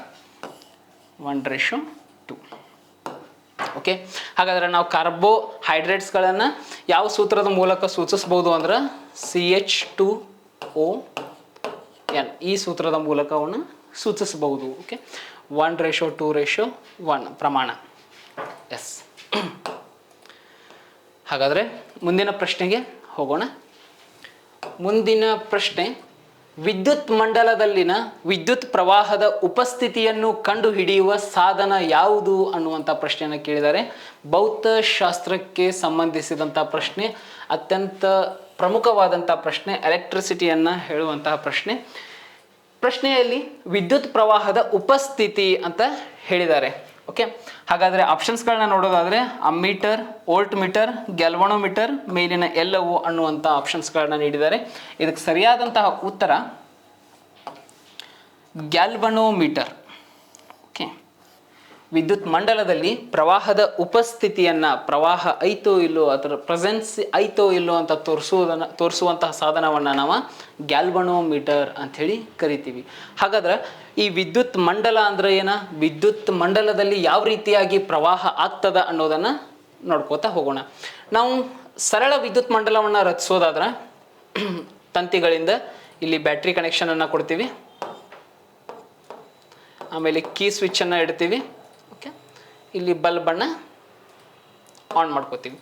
1:2. ಓಕೆ, ಹಾಗಾದ್ರೆ ನಾವು ಕಾರ್ಬೋಹೈಡ್ರೇಟ್ಸ್ಗಳನ್ನು ಯಾವ ಸೂತ್ರದ ಮೂಲಕ ಸೂಚಿಸಬಹುದು ಅಂದ್ರೆ CH2ON ಈ ಸೂತ್ರದ ಮೂಲಕ ಅವನ್ನು ಸೂಚಿಸಬಹುದು. ಓಕೆ, 1:2:1 ಪ್ರಮಾಣ. ಎಸ್, ಹಾಗಾದರೆ ಮುಂದಿನ ಪ್ರಶ್ನೆಗೆ ಹೋಗೋಣ. ಮುಂದಿನ ಪ್ರಶ್ನೆ, ವಿದ್ಯುತ್ ಮಂಡಲದಲ್ಲಿನ ವಿದ್ಯುತ್ ಪ್ರವಾಹದ ಉಪಸ್ಥಿತಿಯನ್ನು ಕಂಡುಹಿಡಿಯುವ ಸಾಧನ ಯಾವುದು ಅನ್ನುವಂಥ ಪ್ರಶ್ನೆಯನ್ನು ಕೇಳಿದ್ದಾರೆ. ಭೌತಶಾಸ್ತ್ರಕ್ಕೆ ಸಂಬಂಧಿಸಿದಂಥ ಪ್ರಶ್ನೆ, ಅತ್ಯಂತ ಪ್ರಮುಖವಾದಂಥ ಪ್ರಶ್ನೆ, ಎಲೆಕ್ಟ್ರಿಸಿಟಿಯನ್ನು ಹೇಳುವಂತಹ ಪ್ರಶ್ನೆ. ಪ್ರಶ್ನೆಯಲ್ಲಿ ವಿದ್ಯುತ್ ಪ್ರವಾಹದ ಉಪಸ್ಥಿತಿ ಅಂತ ಹೇಳಿದ್ದಾರೆ. ಓಕೆ, ಹಾಗಾದರೆ ಆಪ್ಷನ್ಸ್ಗಳನ್ನ ನೋಡೋದಾದರೆ ಅಮ್ಮೀಟರ್, ವೋಲ್ಟ್ ಮೀಟರ್, ಗ್ಯಾಲ್ವನೋಮೀಟರ್, ಮೇಲಿನ ಎಲ್ಲವೂ ಅನ್ನುವಂಥ ಆಪ್ಷನ್ಸ್ಗಳನ್ನ ನೀಡಿದ್ದಾರೆ. ಇದಕ್ಕೆ ಸರಿಯಾದಂತಹ ಉತ್ತರ ಗ್ಯಾಲ್ವನೋಮೀಟರ್. ಓಕೆ, ವಿದ್ಯುತ್ ಮಂಡಲದಲ್ಲಿ ಪ್ರವಾಹದ ಉಪಸ್ಥಿತಿಯನ್ನು, ಪ್ರವಾಹ ಐತೋ ಇಲ್ಲೋ ಅದರ ಪ್ರೆಸೆನ್ಸ್ ಐತೋ ಇಲ್ಲೋ ಅಂತ ತೋರಿಸುವಂತಹ ಸಾಧನವನ್ನು ನಾವು ಗ್ಯಾಲ್ವನೋಮೀಟರ್ ಅಂಥೇಳಿ ಕರಿತೀವಿ. ಹಾಗಾದ್ರೆ ಈ ವಿದ್ಯುತ್ ಮಂಡಲ ಅಂದ್ರೆ ಏನ, ವಿದ್ಯುತ್ ಮಂಡಲದಲ್ಲಿ ಯಾವ ರೀತಿಯಾಗಿ ಪ್ರವಾಹ ಆಗ್ತದ ಅನ್ನೋದನ್ನು ನೋಡ್ಕೋತಾ ಹೋಗೋಣ. ನಾವು ಸರಳ ವಿದ್ಯುತ್ ಮಂಡಲವನ್ನು ರಚಿಸೋದಾದ್ರೆ ತಂತಿಗಳಿಂದ ಇಲ್ಲಿ ಬ್ಯಾಟ್ರಿ ಕನೆಕ್ಷನನ್ನು ಕೊಡ್ತೀವಿ, ಆಮೇಲೆ ಕೀ ಸ್ವಿಚ್ಚನ್ನು ಇಡ್ತೀವಿ. ಓಕೆ, ಇಲ್ಲಿ ಬಲ್ಬನ್ನು ಆನ್ ಮಾಡ್ಕೋತೀವಿ.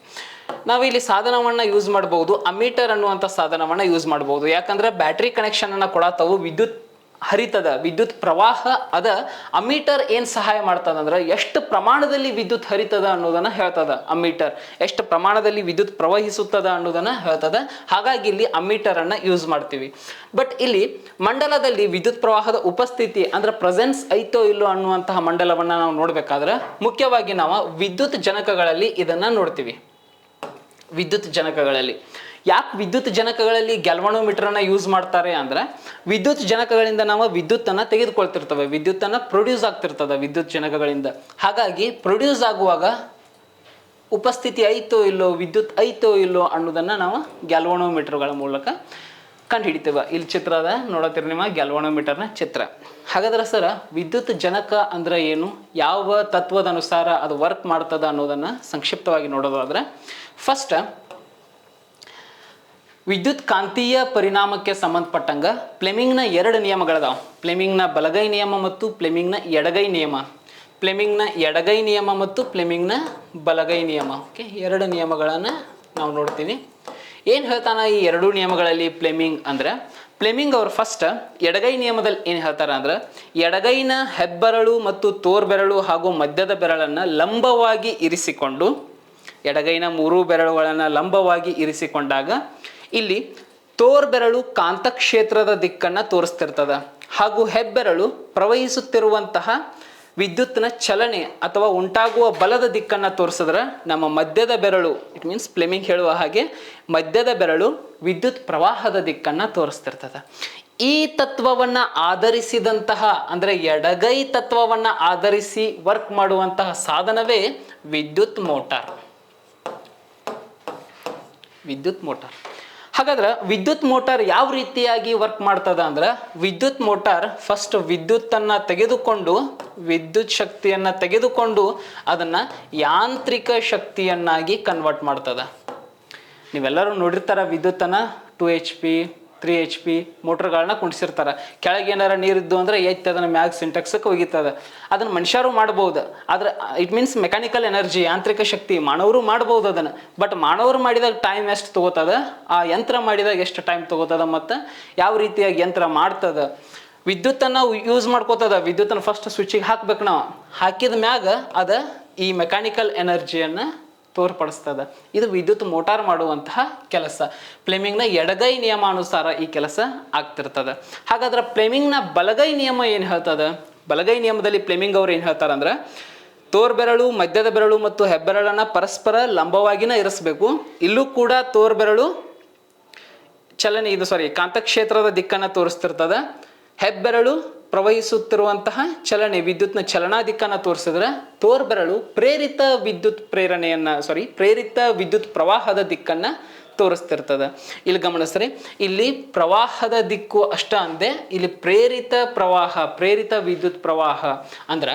ನಾವು ಇಲ್ಲಿ ಸಾಧನವನ್ನು ಯೂಸ್ ಮಾಡ್ಬೋದು, ಅಮ್ಮೀಟರ್ ಅನ್ನುವಂಥ ಸಾಧನವನ್ನು ಯೂಸ್ ಮಾಡ್ಬೋದು. ಯಾಕಂದ್ರೆ ಬ್ಯಾಟ್ರಿ ಕನೆಕ್ಷನನ್ನು ಕೊಡತ್ತವು ವಿದ್ಯುತ್ ಹರಿತದ, ವಿದ್ಯುತ್ ಪ್ರವಾಹ ಅದ. ಅಮ್ಮೀಟರ್ ಏನು ಸಹಾಯ ಮಾಡ್ತದಂದ್ರೆ ಎಷ್ಟು ಪ್ರಮಾಣದಲ್ಲಿ ವಿದ್ಯುತ್ ಹರಿತದ ಅನ್ನೋದನ್ನು ಹೇಳ್ತದ. ಅಮ್ಮೀಟರ್ ಎಷ್ಟು ಪ್ರಮಾಣದಲ್ಲಿ ವಿದ್ಯುತ್ ಪ್ರವಹಿಸುತ್ತದ ಅನ್ನೋದನ್ನು ಹೇಳ್ತದ. ಹಾಗಾಗಿ ಇಲ್ಲಿ ಅಮ್ಮೀಟರನ್ನು ಯೂಸ್ ಮಾಡ್ತೀವಿ. ಬಟ್ ಇಲ್ಲಿ ಮಂಡಲದಲ್ಲಿ ವಿದ್ಯುತ್ ಪ್ರವಾಹದ ಉಪಸ್ಥಿತಿ ಅಂದ್ರೆ ಪ್ರೆಸೆನ್ಸ್ ಐತೋ ಇಲ್ಲೋ ಅನ್ನುವಂತಹ ಮಂಡಲವನ್ನು ನಾವು ನೋಡ್ಬೇಕಾದ್ರೆ ಮುಖ್ಯವಾಗಿ ನಾವು ವಿದ್ಯುತ್ ಜನಕಗಳಲ್ಲಿ ಇದನ್ನು ನೋಡ್ತೀವಿ. ವಿದ್ಯುತ್ ಜನಕಗಳಲ್ಲಿ ಯಾಕೆ ವಿದ್ಯುತ್ ಜನಕಗಳಲ್ಲಿ ಗ್ಯಾಲ್ವನೋಮೀಟರನ್ನು ಯೂಸ್ ಮಾಡ್ತಾರೆ ಅಂದ್ರೆ ವಿದ್ಯುತ್ ಜನಕಗಳಿಂದ ನಾವು ವಿದ್ಯುತ್ತನ್ನು ತೆಗೆದುಕೊಳ್ತಿರ್ತವೆ, ವಿದ್ಯುತ್ತನ್ನು ಪ್ರೊಡ್ಯೂಸ್ ಆಗ್ತಿರ್ತದೆ ವಿದ್ಯುತ್ ಜನಕಗಳಿಂದ. ಹಾಗಾಗಿ ಪ್ರೊಡ್ಯೂಸ್ ಆಗುವಾಗ ಉಪಸ್ಥಿತಿ ಐತೋ ಇಲ್ಲೋ, ವಿದ್ಯುತ್ ಐತೋ ಇಲ್ಲೋ ಅನ್ನೋದನ್ನು ನಾವು ಗ್ಯಾಲ್ವನೋಮೀಟರ್ಗಳ ಮೂಲಕ ಕಂಡುಹಿಡಿತೇವೆ. ಇಲ್ಲಿ ಚಿತ್ರ ಅದ ನೋಡತ್ತೀರಿ ನಿಮ್ಮ ಗ್ಯಾಲ್ವನೋಮೀಟರ್ನ ಚಿತ್ರ. ಹಾಗಾದ್ರೆ ಸರ್ ವಿದ್ಯುತ್ ಜನಕ ಅಂದ್ರೆ ಏನು, ಯಾವ ತತ್ವದ ಅನುಸಾರ ಅದು ವರ್ಕ್ ಮಾಡ್ತದ ಅನ್ನೋದನ್ನು ಸಂಕ್ಷಿಪ್ತವಾಗಿ ನೋಡೋದಾದ್ರೆ, ಫಸ್ಟ್ ವಿದ್ಯುತ್ ಕಾಂತೀಯ ಪರಿಣಾಮಕ್ಕೆ ಸಂಬಂಧಪಟ್ಟಂಗ ಫ್ಲೆಮಿಂಗ್ನ 2 ನಿಯಮಗಳದಾವ. ಫ್ಲೆಮಿಂಗ್ನ ಬಲಗೈ ನಿಯಮ ಮತ್ತು ಫ್ಲೆಮಿಂಗ್ನ ಎಡಗೈ ನಿಯಮ. ಫ್ಲೆಮಿಂಗ್ನ ಎಡಗೈ ನಿಯಮ ಮತ್ತು ಫ್ಲೆಮಿಂಗ್ನ ಬಲಗೈ ನಿಯಮ. ಓಕೆ, 2 ನಿಯಮಗಳನ್ನು ನಾವು ನೋಡ್ತೀವಿ. ಏನು ಹೇಳ್ತಾನೆ ಈ 2 ನಿಯಮಗಳಲ್ಲಿ ಫ್ಲೆಮಿಂಗ್ ಅಂದ್ರೆ, ಫ್ಲೆಮಿಂಗ್ ಅವರು ಫಸ್ಟ್ ಎಡಗೈ ನಿಯಮದಲ್ಲಿ ಏನು ಹೇಳ್ತಾರೆ ಅಂದ್ರೆ, ಎಡಗೈನ ಹೆಬ್ಬೆರಳು ಮತ್ತು ತೋರ್ಬೆರಳು ಹಾಗೂ ಮಧ್ಯದ ಬೆರಳನ್ನು ಲಂಬವಾಗಿ ಇರಿಸಿಕೊಂಡು, ಎಡಗೈನ 3 ಬೆರಳುಗಳನ್ನು ಲಂಬವಾಗಿ ಇರಿಸಿಕೊಂಡಾಗ ಇಲ್ಲಿ ತೋರ್ಬೆರಳು ಕಾಂತಕ್ಷೇತ್ರದ ದಿಕ್ಕನ್ನು ತೋರಿಸ್ತಿರ್ತದ, ಹಾಗೂ ಹೆಬ್ಬೆರಳು ಪ್ರವಹಿಸುತ್ತಿರುವಂತಹ ವಿದ್ಯುತ್ನ ಚಲನೆ ಅಥವಾ ಉಂಟಾಗುವ ಬಲದ ದಿಕ್ಕನ್ನು ತೋರಿಸಿದ್ರೆ ನಮ್ಮ ಮಧ್ಯದ ಬೆರಳು, ಇಟ್ ಮೀನ್ಸ್ ಫ್ಲೆಮಿಂಗ್ ಹೇಳುವ ಹಾಗೆ ಮಧ್ಯದ ಬೆರಳು ವಿದ್ಯುತ್ ಪ್ರವಾಹದ ದಿಕ್ಕನ್ನು ತೋರಿಸ್ತಿರ್ತದೆ. ಈ ತತ್ವವನ್ನು ಆಧರಿಸಿದಂತಹ ಅಂದರೆ ಎಡಗೈ ತತ್ವವನ್ನು ಆಧರಿಸಿ ವರ್ಕ್ ಮಾಡುವಂತಹ ಸಾಧನವೇ ವಿದ್ಯುತ್ ಮೋಟಾರ್. ವಿದ್ಯುತ್ ಮೋಟಾರ್. ಹಾಗಾದ್ರೆ ವಿದ್ಯುತ್ ಮೋಟಾರ್ ಯಾವ ರೀತಿಯಾಗಿ ವರ್ಕ್ ಮಾಡ್ತದ ಅಂದ್ರೆ, ವಿದ್ಯುತ್ ಮೋಟಾರ್ ಫಸ್ಟ್ ವಿದ್ಯುತ್ತನ್ನು ತೆಗೆದುಕೊಂಡು, ವಿದ್ಯುತ್ ಶಕ್ತಿಯನ್ನು ತೆಗೆದುಕೊಂಡು ಅದನ್ನು ಯಾಂತ್ರಿಕ ಶಕ್ತಿಯನ್ನಾಗಿ ಕನ್ವರ್ಟ್ ಮಾಡ್ತದ. ನೀವೆಲ್ಲರೂ ನೋಡಿರ್ತಾರ ವಿದ್ಯುತ್ತನ್ನು 2 HP 3 HP ಮೋಟ್ರ್ಗಳನ್ನ ಕುಣಿಸಿರ್ತಾರೆ. ಕೆಳಗೆ ಏನಾರ ನೀರಿದ್ದು ಅಂದರೆ ಎತ್ತಿ ಅದನ್ನು ಮ್ಯಾಗ್ ಸಿಂಟೆಕ್ಸಕ್ಕೆ ಒಗಿತದೆ. ಅದನ್ನು ಮನುಷ್ಯರು ಮಾಡ್ಬೋದು, ಆದ್ರೆ ಇಟ್ ಮೀನ್ಸ್ ಮೆಕ್ಯಾನಿಕಲ್ ಎನರ್ಜಿ, ಯಾಂತ್ರಿಕ ಶಕ್ತಿ ಮಾನವರು ಮಾಡ್ಬೋದು ಅದನ್ನು. ಬಟ್ ಮಾನವರು ಮಾಡಿದಾಗ ಟೈಮ್ ಎಷ್ಟು ತೊಗೋತದ, ಆ ಯಂತ್ರ ಮಾಡಿದಾಗ ಎಷ್ಟು ಟೈಮ್ ತೊಗೋತದ, ಮತ್ತು ಯಾವ ರೀತಿಯಾಗಿ ಯಂತ್ರ ಮಾಡ್ತದ. ವಿದ್ಯುತ್ತನ್ನು ಯೂಸ್ ಮಾಡ್ಕೋತದ, ವಿದ್ಯುತ್ತನ್ನು ಫಸ್ಟ್ ಸ್ವಿಚ್ಚಿಗೆ ಹಾಕ್ಬೇಕು. ನಾವು ಹಾಕಿದ ಮ್ಯಾಗ ಅದ ಈ ಮೆಕ್ಯಾನಿಕಲ್ ಎನರ್ಜಿಯನ್ನು ತೋರ್ಪಡಿಸ್ತದ. ಇದು ವಿದ್ಯುತ್ ಮೋಟಾರ್ ಮಾಡುವಂತಹ ಕೆಲಸ. ಫ್ಲೆಮಿಂಗ್ನ ಎಡಗೈ ನಿಯಮಾನುಸಾರ ಈ ಕೆಲಸ ಆಗ್ತಿರ್ತದೆ. ಹಾಗಾದ್ರೆ ಫ್ಲೆಮಿಂಗ್ನ ಬಲಗೈ ನಿಯಮ ಏನು ಹೇಳ್ತದ? ಬಲಗೈ ನಿಯಮದಲ್ಲಿ ಫ್ಲೆಮಿಂಗ್ ಅವ್ರು ಏನು ಹೇಳ್ತಾರಂದ್ರೆ, ತೋರ್ಬೆರಳು, ಮಧ್ಯದ ಬೆರಳು ಮತ್ತು ಹೆಬ್ಬೆರಳನ್ನು ಪರಸ್ಪರ ಲಂಬವಾಗಿನ ಇರಿಸಬೇಕು. ಇಲ್ಲೂ ಕೂಡ ತೋರ್ಬೆರಳು ಚಲನೆ ಕಾಂತಕ್ಷೇತ್ರದ ದಿಕ್ಕನ್ನು ತೋರಿಸ್ತಿರ್ತದೆ. ಹೆಬ್ಬೆರಳು ಪ್ರವಹಿಸುತ್ತಿರುವಂತಹ ಚಲನೆ, ವಿದ್ಯುತ್ನ ಚಲನಾ ದಿಕ್ಕನ್ನು ತೋರಿಸಿದ್ರೆ ತೋರ್ಬೆರಳು ಪ್ರೇರಿತ ವಿದ್ಯುತ್ ಪ್ರವಾಹದ ದಿಕ್ಕನ್ನು ತೋರಿಸ್ತಿರ್ತದೆ. ಇಲ್ಲಿ ಗಮನಿಸ್ರಿ, ಇಲ್ಲಿ ಪ್ರವಾಹದ ದಿಕ್ಕು ಅಷ್ಟ ಅಂದೆ, ಇಲ್ಲಿ ಪ್ರೇರಿತ ವಿದ್ಯುತ್ ಪ್ರವಾಹ ಅಂದ್ರೆ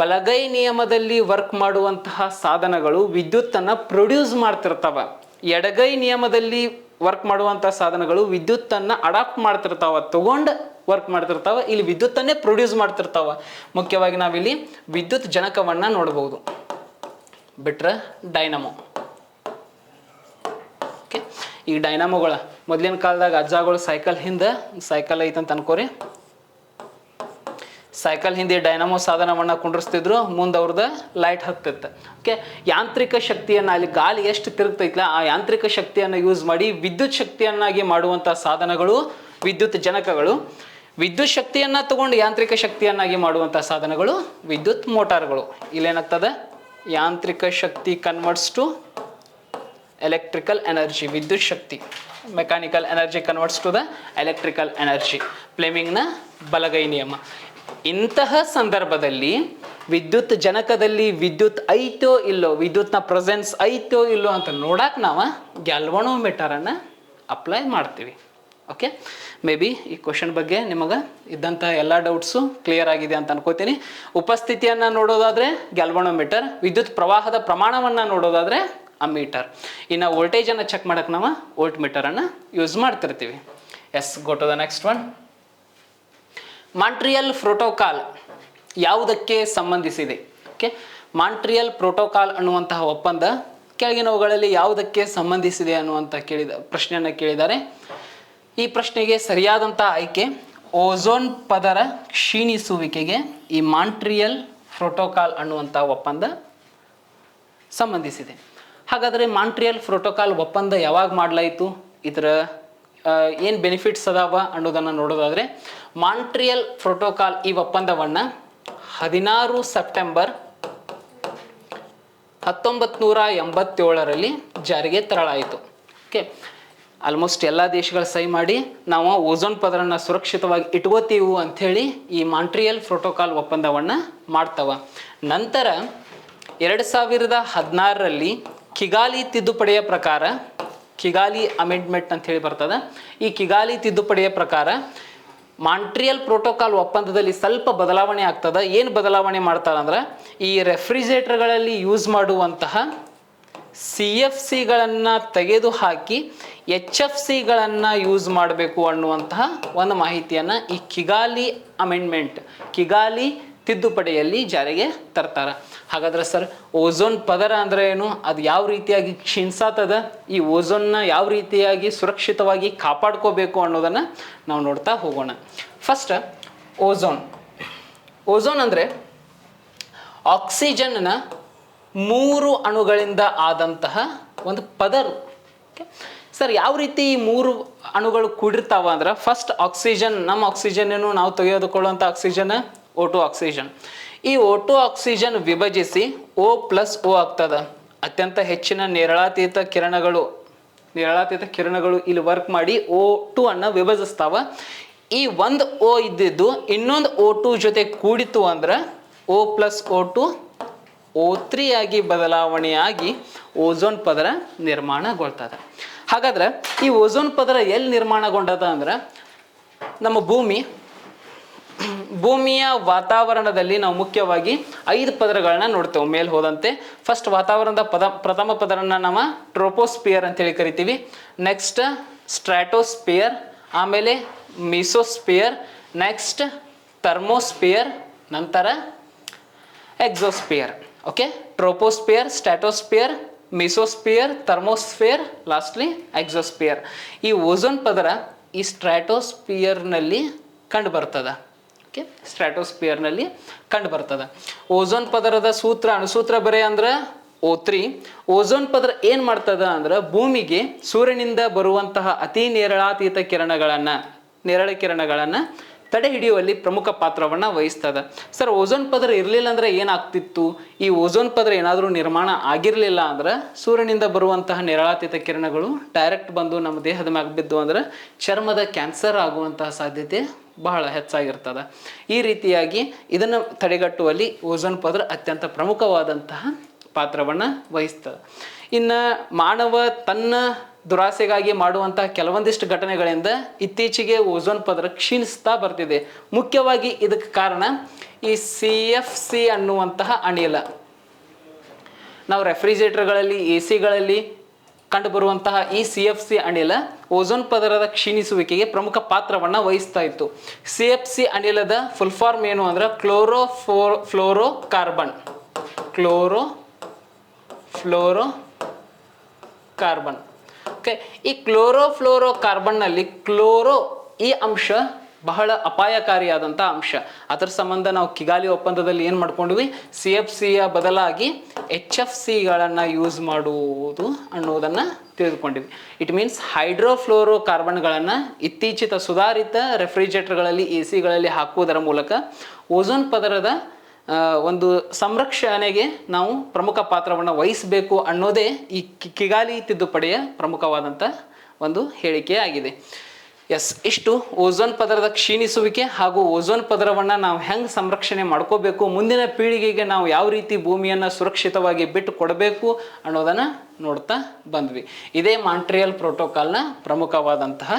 ಬಲಗೈ ನಿಯಮದಲ್ಲಿ ವರ್ಕ್ ಮಾಡುವಂತಹ ಸಾಧನಗಳು ವಿದ್ಯುತ್ತನ್ನು ಪ್ರೊಡ್ಯೂಸ್ ಮಾಡ್ತಿರ್ತಾವ. ಎಡಗೈ ನಿಯಮದಲ್ಲಿ ವರ್ಕ್ ಮಾಡುವಂತಹ ಸಾಧನಗಳು ವಿದ್ಯುತ್ತನ್ನು ಅಡಾಪ್ಟ್ ಮಾಡ್ತಿರ್ತಾವ, ತಗೊಂಡು ವರ್ಕ್ ಮಾಡ್ತಿರ್ತಾವ. ಇಲ್ಲಿ ವಿದ್ಯುತ್ತನ್ನೇ ಪ್ರೊಡ್ಯೂಸ್ ಮಾಡ್ತಿರ್ತಾವ. ಮುಖ್ಯವಾಗಿ ನಾವಿಲ್ಲಿ ವಿದ್ಯುತ್ ಜನಕವನ್ನ ನೋಡಬಹುದು. ಬಿಟ್ರೆ ಡೈನಮೋ. ಓಕೆ, ಈ ಡೈನಮೋಗಳ ಮೊದಲಿನ ಕಾಲದಾಗ ಅಜ್ಜಗಳು ಸೈಕಲ್ ಐತಂತ ಅನ್ಕೋರಿ, ಸೈಕಲ್ ಹಿಂದೆ ಡೈನಮೋ ಸಾಧನವನ್ನ ಕುಂಡ್ರಿಸ್ತಿದ್ರು, ಮುಂದೆ ಅವ್ರದ್ದು ಲೈಟ್ ಹತ್ತಿತ್ತು. ಓಕೆ, ಯಾಂತ್ರಿಕ ಶಕ್ತಿಯನ್ನು, ಅಲ್ಲಿ ಗಾಳಿ ಎಷ್ಟು ತಿರುಗ್ತೈತಲ್ಲ ಆ ಯಾಂತ್ರಿಕ ಶಕ್ತಿಯನ್ನು ಯೂಸ್ ಮಾಡಿ ವಿದ್ಯುತ್ ಶಕ್ತಿಯನ್ನಾಗಿ ಮಾಡುವಂಥ ಸಾಧನಗಳು ವಿದ್ಯುತ್ ಜನಕಗಳು. ವಿದ್ಯುತ್ ಶಕ್ತಿಯನ್ನು ತಗೊಂಡು ಯಾಂತ್ರಿಕ ಶಕ್ತಿಯನ್ನಾಗಿ ಮಾಡುವಂಥ ಸಾಧನಗಳು ವಿದ್ಯುತ್ ಮೋಟಾರ್ಗಳು. ಇಲ್ಲೇನಾಗ್ತದೆ, ಯಾಂತ್ರಿಕ ಶಕ್ತಿ ಕನ್ವರ್ಟ್ಸ್ ಟು ಎಲೆಕ್ಟ್ರಿಕಲ್ ಎನರ್ಜಿ. ವಿದ್ಯುತ್ ಶಕ್ತಿ, mechanical energy converts to the electrical energy. ಫ್ಲೆಮಿಂಗ್ನ ಬಲಗೈ ನಿಯಮ. ಇಂತಹ ಸಂದರ್ಭದಲ್ಲಿ ವಿದ್ಯುತ್ ಜನಕದಲ್ಲಿ ವಿದ್ಯುತ್ ಐತೋ ಇಲ್ಲೋ, ವಿದ್ಯುತ್ನ ಪ್ರೆಸೆನ್ಸ್ ಐತೋ ಇಲ್ಲೋ ಅಂತ ನೋಡಕ್ಕೆ ನಾವು ಗ್ಯಾಲ್ವನೋಮೀಟರನ್ನು ಅಪ್ಲೈ ಮಾಡ್ತೀವಿ. ಓಕೆ, ಮೇ ಬಿ ಈ ಕ್ವಶನ್ ಬಗ್ಗೆ ನಿಮಗೆ ಇದ್ದಂಥ ಎಲ್ಲ ಡೌಟ್ಸು ಕ್ಲಿಯರ್ ಆಗಿದೆ ಅಂತ ಅನ್ಕೋತೀನಿ. ಉಪಸ್ಥಿತಿಯನ್ನು ನೋಡೋದಾದರೆ ಗ್ಯಾಲ್ವನೋಮೀಟರ್, ವಿದ್ಯುತ್ ಪ್ರವಾಹದ ಪ್ರಮಾಣವನ್ನು ನೋಡೋದಾದರೆ ಅಮ್ಮೀಟರ್. ಇನ್ನು ವೋಲ್ಟೇಜನ್ನು ಚೆಕ್ ಮಾಡೋಕ್ಕೆ ನಾವು ವೋಲ್ಟ್ ಮೀಟರನ್ನು ಯೂಸ್ ಮಾಡ್ತಿರ್ತೀವಿ. Yes, go to the next one. Montreal protocol ಯಾವುದಕ್ಕೆ ಸಂಬಂಧಿಸಿದೆ? ಓಕೆ, ಮಾಂಟ್ರಿಯಲ್ ಪ್ರೋಟೋಕಾಲ್ ಅನ್ನುವಂತಹ ಒಪ್ಪಂದ ಕೆಳಗಿನವುಗಳಲ್ಲಿ ಯಾವುದಕ್ಕೆ ಸಂಬಂಧಿಸಿದೆ ಅನ್ನುವಂಥ ಪ್ರಶ್ನೆಯನ್ನು ಕೇಳಿದ್ದಾರೆ. ಈ ಪ್ರಶ್ನೆಗೆ ಸರಿಯಾದಂಥ ಆಯ್ಕೆ ಓಝೋನ್ ಪದರ ಕ್ಷೀಣಿಸುವಿಕೆಗೆ ಈ ಮಾಂಟ್ರಿಯಲ್ ಪ್ರೋಟೋಕಾಲ್ ಅನ್ನುವಂಥ ಒಪ್ಪಂದ ಸಂಬಂಧಿಸಿದೆ. ಹಾಗಾದರೆ ಮಾಂಟ್ರಿಯಲ್ ಪ್ರೋಟೋಕಾಲ್ ಒಪ್ಪಂದ ಯಾವಾಗ ಮಾಡಲಾಯಿತು, ಇದರ ಏನು ಬೆನಿಫಿಟ್ಸ್ ಅದಾವ ಅನ್ನೋದನ್ನು ನೋಡೋದಾದರೆ, ಮಾಂಟ್ರಿಯಲ್ ಪ್ರೋಟೋಕಾಲ್ ಈ ಒಪ್ಪಂದವನ್ನು 16 ಸೆಪ್ಟೆಂಬರ್ 1987ರಲ್ಲಿ ಜಾರಿಗೆ ತರಲಾಯಿತು. ಓಕೆ, ಆಲ್ಮೋಸ್ಟ್ ಎಲ್ಲ ದೇಶಗಳು ಸಹಿ ಮಾಡಿ ನಾವು ಓಝೋನ್ ಪದರನ್ನ ಸುರಕ್ಷಿತವಾಗಿ ಇಟ್ಕೋತೀವಿ ಅಂಥೇಳಿ ಈ ಮಾಂಟ್ರಿಯಲ್ ಪ್ರೋಟೋಕಾಲ್ ಒಪ್ಪಂದವನ್ನು ಮಾಡ್ತವ. ನಂತರ 2016ರಲ್ಲಿ ಕಿಗಾಲಿ ತಿದ್ದುಪಡಿಯ ಪ್ರಕಾರ, ಕಿಗಾಲಿ ಅಮೆಂಡ್ಮೆಂಟ್ ಅಂತ ಹೇಳಿ ಬರ್ತದೆ, ಈ ಕಿಗಾಲಿ ತಿದ್ದುಪಡಿಯ ಪ್ರಕಾರ ಮಾಂಟ್ರಿಯಲ್ ಪ್ರೋಟೋಕಾಲ್ ಒಪ್ಪಂದದಲ್ಲಿ ಸ್ವಲ್ಪ ಬದಲಾವಣೆ ಆಗ್ತದೆ. ಏನು ಬದಲಾವಣೆ ಮಾಡ್ತಾರೆ ಅಂದ್ರೆ, ಈ ರೆಫ್ರಿಜರೇಟರ್ಗಳಲ್ಲಿ ಯೂಸ್ ಮಾಡುವಂತಹ CFCಗಳನ್ನು ತೆಗೆದುಹಾಕಿ HFCಗಳನ್ನು ಯೂಸ್ ಮಾಡಬೇಕು ಅನ್ನುವಂತಹ ಒಂದು ಮಾಹಿತಿಯನ್ನು ಈ ಕಿಗಾಲಿ ಅಮೆಂಡ್ಮೆಂಟ್, ಕಿಗಾಲಿ ತಿದ್ದುಪಡಿಯಲ್ಲಿ ಜಾರಿಗೆ ತರ್ತಾರೆ. ಹಾಗಾದ್ರೆ ಸರ್, ಓಝೋನ್ ಪದರ ಅಂದರೆ ಏನು, ಅದು ಯಾವ ರೀತಿಯಾಗಿ ಕ್ಷೀಣಿಸತದ, ಈ ಓಝೋನ್ನ ಯಾವ ರೀತಿಯಾಗಿ ಸುರಕ್ಷಿತವಾಗಿ ಕಾಪಾಡ್ಕೋಬೇಕು ಅನ್ನೋದನ್ನು ನಾವು ನೋಡ್ತಾ ಹೋಗೋಣ. ಫಸ್ಟ್, ಓಝೋನ್ ಅಂದರೆ ಆಕ್ಸಿಜನ್ನ 3 ಅಣುಗಳಿಂದ ಆದಂತಹ ಒಂದು ಪದರು. ಸರ್, ಯಾವ ರೀತಿ ಈ 3 ಅಣುಗಳು ಕೂಡಿರ್ತಾವ ಅಂದ್ರೆ, ಫಸ್ಟ್ ಆಕ್ಸಿಜನ್, ನಮ್ಮ ಆಕ್ಸಿಜನ್ ಏನು ನಾವು ತೆಗೆದುಕೊಳ್ಳುವಂಥ ಆಕ್ಸಿಜನ್ O2 ಆಕ್ಸಿಜನ್. ಈ O2 ಆಕ್ಸಿಜನ್ ವಿಭಜಿಸಿ O+O ಆಗ್ತದೆ. ಅತ್ಯಂತ ಹೆಚ್ಚಿನ ನೇರಳಾತೀತ ಕಿರಣಗಳು ಇಲ್ಲಿ ವರ್ಕ್ ಮಾಡಿ O2 ಅನ್ನು ವಿಭಜಿಸ್ತಾವ. ಈ ಒಂದು O ಇದ್ದಿದ್ದು ಇನ್ನೊಂದು O2 ಜೊತೆ ಕೂಡಿತು ಅಂದ್ರೆ O+O2 O3 ಆಗಿ ಬದಲಾವಣೆಯಾಗಿ ಓಝೋನ್ ಪದರ ನಿರ್ಮಾಣಗೊಳ್ತದೆ. ಹಾಗಾದ್ರೆ ಈ ಓಝೋನ್ ಪದರ ಎಲ್ಲಿ ನಿರ್ಮಾಣಗೊಂಡದ ಅಂದ್ರೆ, ನಮ್ಮ ಭೂಮಿಯ ವಾತಾವರಣದಲ್ಲಿ ನಾವು ಮುಖ್ಯವಾಗಿ 5 ಪದರಗಳನ್ನ ನೋಡ್ತೇವೆ ಮೇಲೆ ಹೋದಂತೆ. ಫಸ್ಟ್ ವಾತಾವರಣದ ಪ್ರಥಮ ಪದರನ್ನ ನಾವು ಟ್ರೋಪೋಸ್ಪಿಯರ್ ಅಂತೇಳಿ ಕರಿತೀವಿ. ನೆಕ್ಸ್ಟ್ ಸ್ಟ್ರಾಟೋಸ್ಪಿಯರ್, ಆಮೇಲೆ ಮಿಸೋಸ್ಪಿಯರ್, ನೆಕ್ಸ್ಟ್ ಥರ್ಮೋಸ್ಪಿಯರ್, ನಂತರ exosphere. Okay, troposphere, stratosphere, mesosphere, thermosphere, lastly exosphere. ಈ ಓಝೋನ್ ಪದರ ಈ ಸ್ಟ್ರಾಟೋಸ್ಪಿಯರ್ನಲ್ಲಿ ಕಂಡು ಬರ್ತದೆ. ಓಕೆ, ಸ್ಟ್ರಾಟೋಸ್ಪಿಯರ್ನಲ್ಲಿ ಕಂಡು ಬರ್ತದೆ. ಓಝೋನ್ ಪದರದ ಅಣುಸೂತ್ರ ಬರೆ ಅಂದ್ರೆ O3. ಓಝೋನ್ ಪದರ ಏನು ಮಾಡ್ತದ ಅಂದ್ರೆ, ಭೂಮಿಗೆ ಸೂರ್ಯನಿಂದ ಬರುವಂತಹ ಅತಿ ನೇರಳ ಕಿರಣಗಳನ್ನು ತಡೆ ಹಿಡಿಯುವಲ್ಲಿ ಪ್ರಮುಖ ಪಾತ್ರವನ್ನು ವಹಿಸ್ತದೆ. ಸರ್, ಓಝೋನ್ ಪದರ ಇರಲಿಲ್ಲ ಅಂದರೆ ಏನಾಗ್ತಿತ್ತು? ಈ ಓಝೋನ್ ಪದರ ಏನಾದರೂ ನಿರ್ಮಾಣ ಆಗಿರಲಿಲ್ಲ ಅಂದ್ರೆ ಸೂರ್ಯನಿಂದ ಬರುವಂತಹ ನೇರಳಾತೀತ ಕಿರಣಗಳು ಡೈರೆಕ್ಟ್ ಬಂದು ನಮ್ಮ ದೇಹದ ಮ್ಯಾಗ ಬಿದ್ದು ಅಂದ್ರೆ ಚರ್ಮದ ಕ್ಯಾನ್ಸರ್ ಆಗುವಂತಹ ಸಾಧ್ಯತೆ ಬಹಳ ಹೆಚ್ಚಾಗಿರ್ತದೆ. ಈ ರೀತಿಯಾಗಿ ಇದನ್ನು ತಡೆಗಟ್ಟುವಲ್ಲಿ ಓಝೋನ್ ಪದರ ಅತ್ಯಂತ ಪ್ರಮುಖವಾದಂತಹ ಪಾತ್ರವನ್ನು ವಹಿಸ್ತದೆ. ಇನ್ನು ಮಾನವ ತನ್ನ ದುರಾಸೆಗಾಗಿ ಮಾಡುವಂತಹ ಕೆಲವೊಂದಿಷ್ಟು ಘಟನೆಗಳಿಂದ ಇತ್ತೀಚೆಗೆ ಓಝೋನ್ ಪದರ ಕ್ಷೀಣಿಸ್ತಾ ಬರ್ತಿದೆ. ಮುಖ್ಯವಾಗಿ ಇದಕ್ಕೆ ಕಾರಣ ಈ CFC ಅನ್ನುವಂತಹ ಅನಿಲ. ನಾವು ರೆಫ್ರಿಜರೇಟರ್ಗಳಲ್ಲಿ, AC-ಗಳಲ್ಲಿ ಕಂಡುಬರುವಂತಹ ಈ CFC ಅನಿಲ ಓಝೋನ್ ಪದರದ ಕ್ಷೀಣಿಸುವಿಕೆಗೆ ಪ್ರಮುಖ ಪಾತ್ರವನ್ನು ವಹಿಸ್ತಾ ಇತ್ತು. CFC ಅನಿಲದ ಫುಲ್ ಫಾರ್ಮ್ ಏನು ಅಂದ್ರೆ ಕ್ಲೋರೋಫ್ಲೋರೋಕಾರ್ಬನ್. ಕಾರ್ಬನ್. ಓಕೆ, ಈ ಕ್ಲೋರೋಫ್ಲೋರೋಕಾರ್ಬನ್ನಲ್ಲಿ ಕ್ಲೋರೋ ಈ ಅಂಶ ಬಹಳ ಅಪಾಯಕಾರಿಯಾದಂಥ ಅಂಶ. ಅದರ ಸಂಬಂಧ ನಾವು ಕಿಗಾಲಿ ಒಪ್ಪಂದದಲ್ಲಿ ಏನು ಮಾಡ್ಕೊಂಡ್ವಿ? CFCಯ ಬದಲಾಗಿ HFCಗಳನ್ನು ಯೂಸ್ ಮಾಡುವುದು ಅನ್ನೋದನ್ನು ತಿಳಿದುಕೊಂಡಿವಿ. ಇಟ್ ಮೀನ್ಸ್ ಹೈಡ್ರೋಫ್ಲೋರೋಕಾರ್ಬನ್ಗಳನ್ನು ಇತ್ತೀಚಿನ ಸುಧಾರಿತ ರೆಫ್ರಿಜರೇಟರ್ಗಳಲ್ಲಿ, AC-ಗಳಲ್ಲಿ ಹಾಕುವುದರ ಮೂಲಕ ಓಝೋನ್ ಪದರದ ಒಂದು ಸಂರಕ್ಷಣೆಗೆ ನಾವು ಪ್ರಮುಖ ಪಾತ್ರವನ್ನು ವಹಿಸಬೇಕು ಅನ್ನೋದೇ ಈ ಕಿಗಾಲಿ ತಿದ್ದುಪಡಿಯ ಪ್ರಮುಖವಾದಂಥ ಒಂದು ಹೇಳಿಕೆ ಆಗಿದೆ. ಇಷ್ಟು ಓಝೋನ್ ಪದರದ ಕ್ಷೀಣಿಸುವಿಕೆ ಹಾಗೂ ಓಝೋನ್ ಪದರವನ್ನು ನಾವು ಹೆಂಗೆ ಸಂರಕ್ಷಣೆ ಮಾಡ್ಕೋಬೇಕು, ಮುಂದಿನ ಪೀಳಿಗೆಗೆ ನಾವು ಯಾವ ರೀತಿ ಭೂಮಿಯನ್ನು ಸುರಕ್ಷಿತವಾಗಿ ಬಿಟ್ಟು ಕೊಡಬೇಕು ಅನ್ನೋದನ್ನು ನೋಡ್ತಾ ಬಂದ್ವಿ. ಇದೇ ಮಾಂಟ್ರಿಯಲ್ ಪ್ರೋಟೋಕಾಲ್ನ ಪ್ರಮುಖವಾದಂತಹ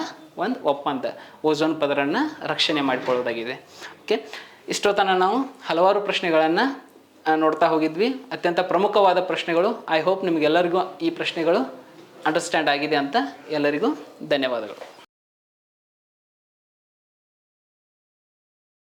ಒಂದು ಒಪ್ಪಂದ, ಓಝೋನ್ ಪದರನ್ನು ರಕ್ಷಣೆ ಮಾಡಿಕೊಳ್ಳೋದಾಗಿದೆ. ಓಕೆ, ಇಷ್ಟೊತ್ತನ ನಾವು ಹಲವಾರು ಪ್ರಶ್ನೆಗಳನ್ನು ನೋಡ್ತಾ ಹೋಗಿದ್ವಿ. ಅತ್ಯಂತ ಪ್ರಮುಖವಾದ ಪ್ರಶ್ನೆಗಳು. ಐ ಹೋಪ್ ನಿಮಗೆಲ್ಲರಿಗೂ ಈ ಪ್ರಶ್ನೆಗಳು ಅಂಡರ್ಸ್ಟ್ಯಾಂಡ್ ಆಗಿದೆ ಅಂತ. ಎಲ್ಲರಿಗೂ ಧನ್ಯವಾದಗಳು.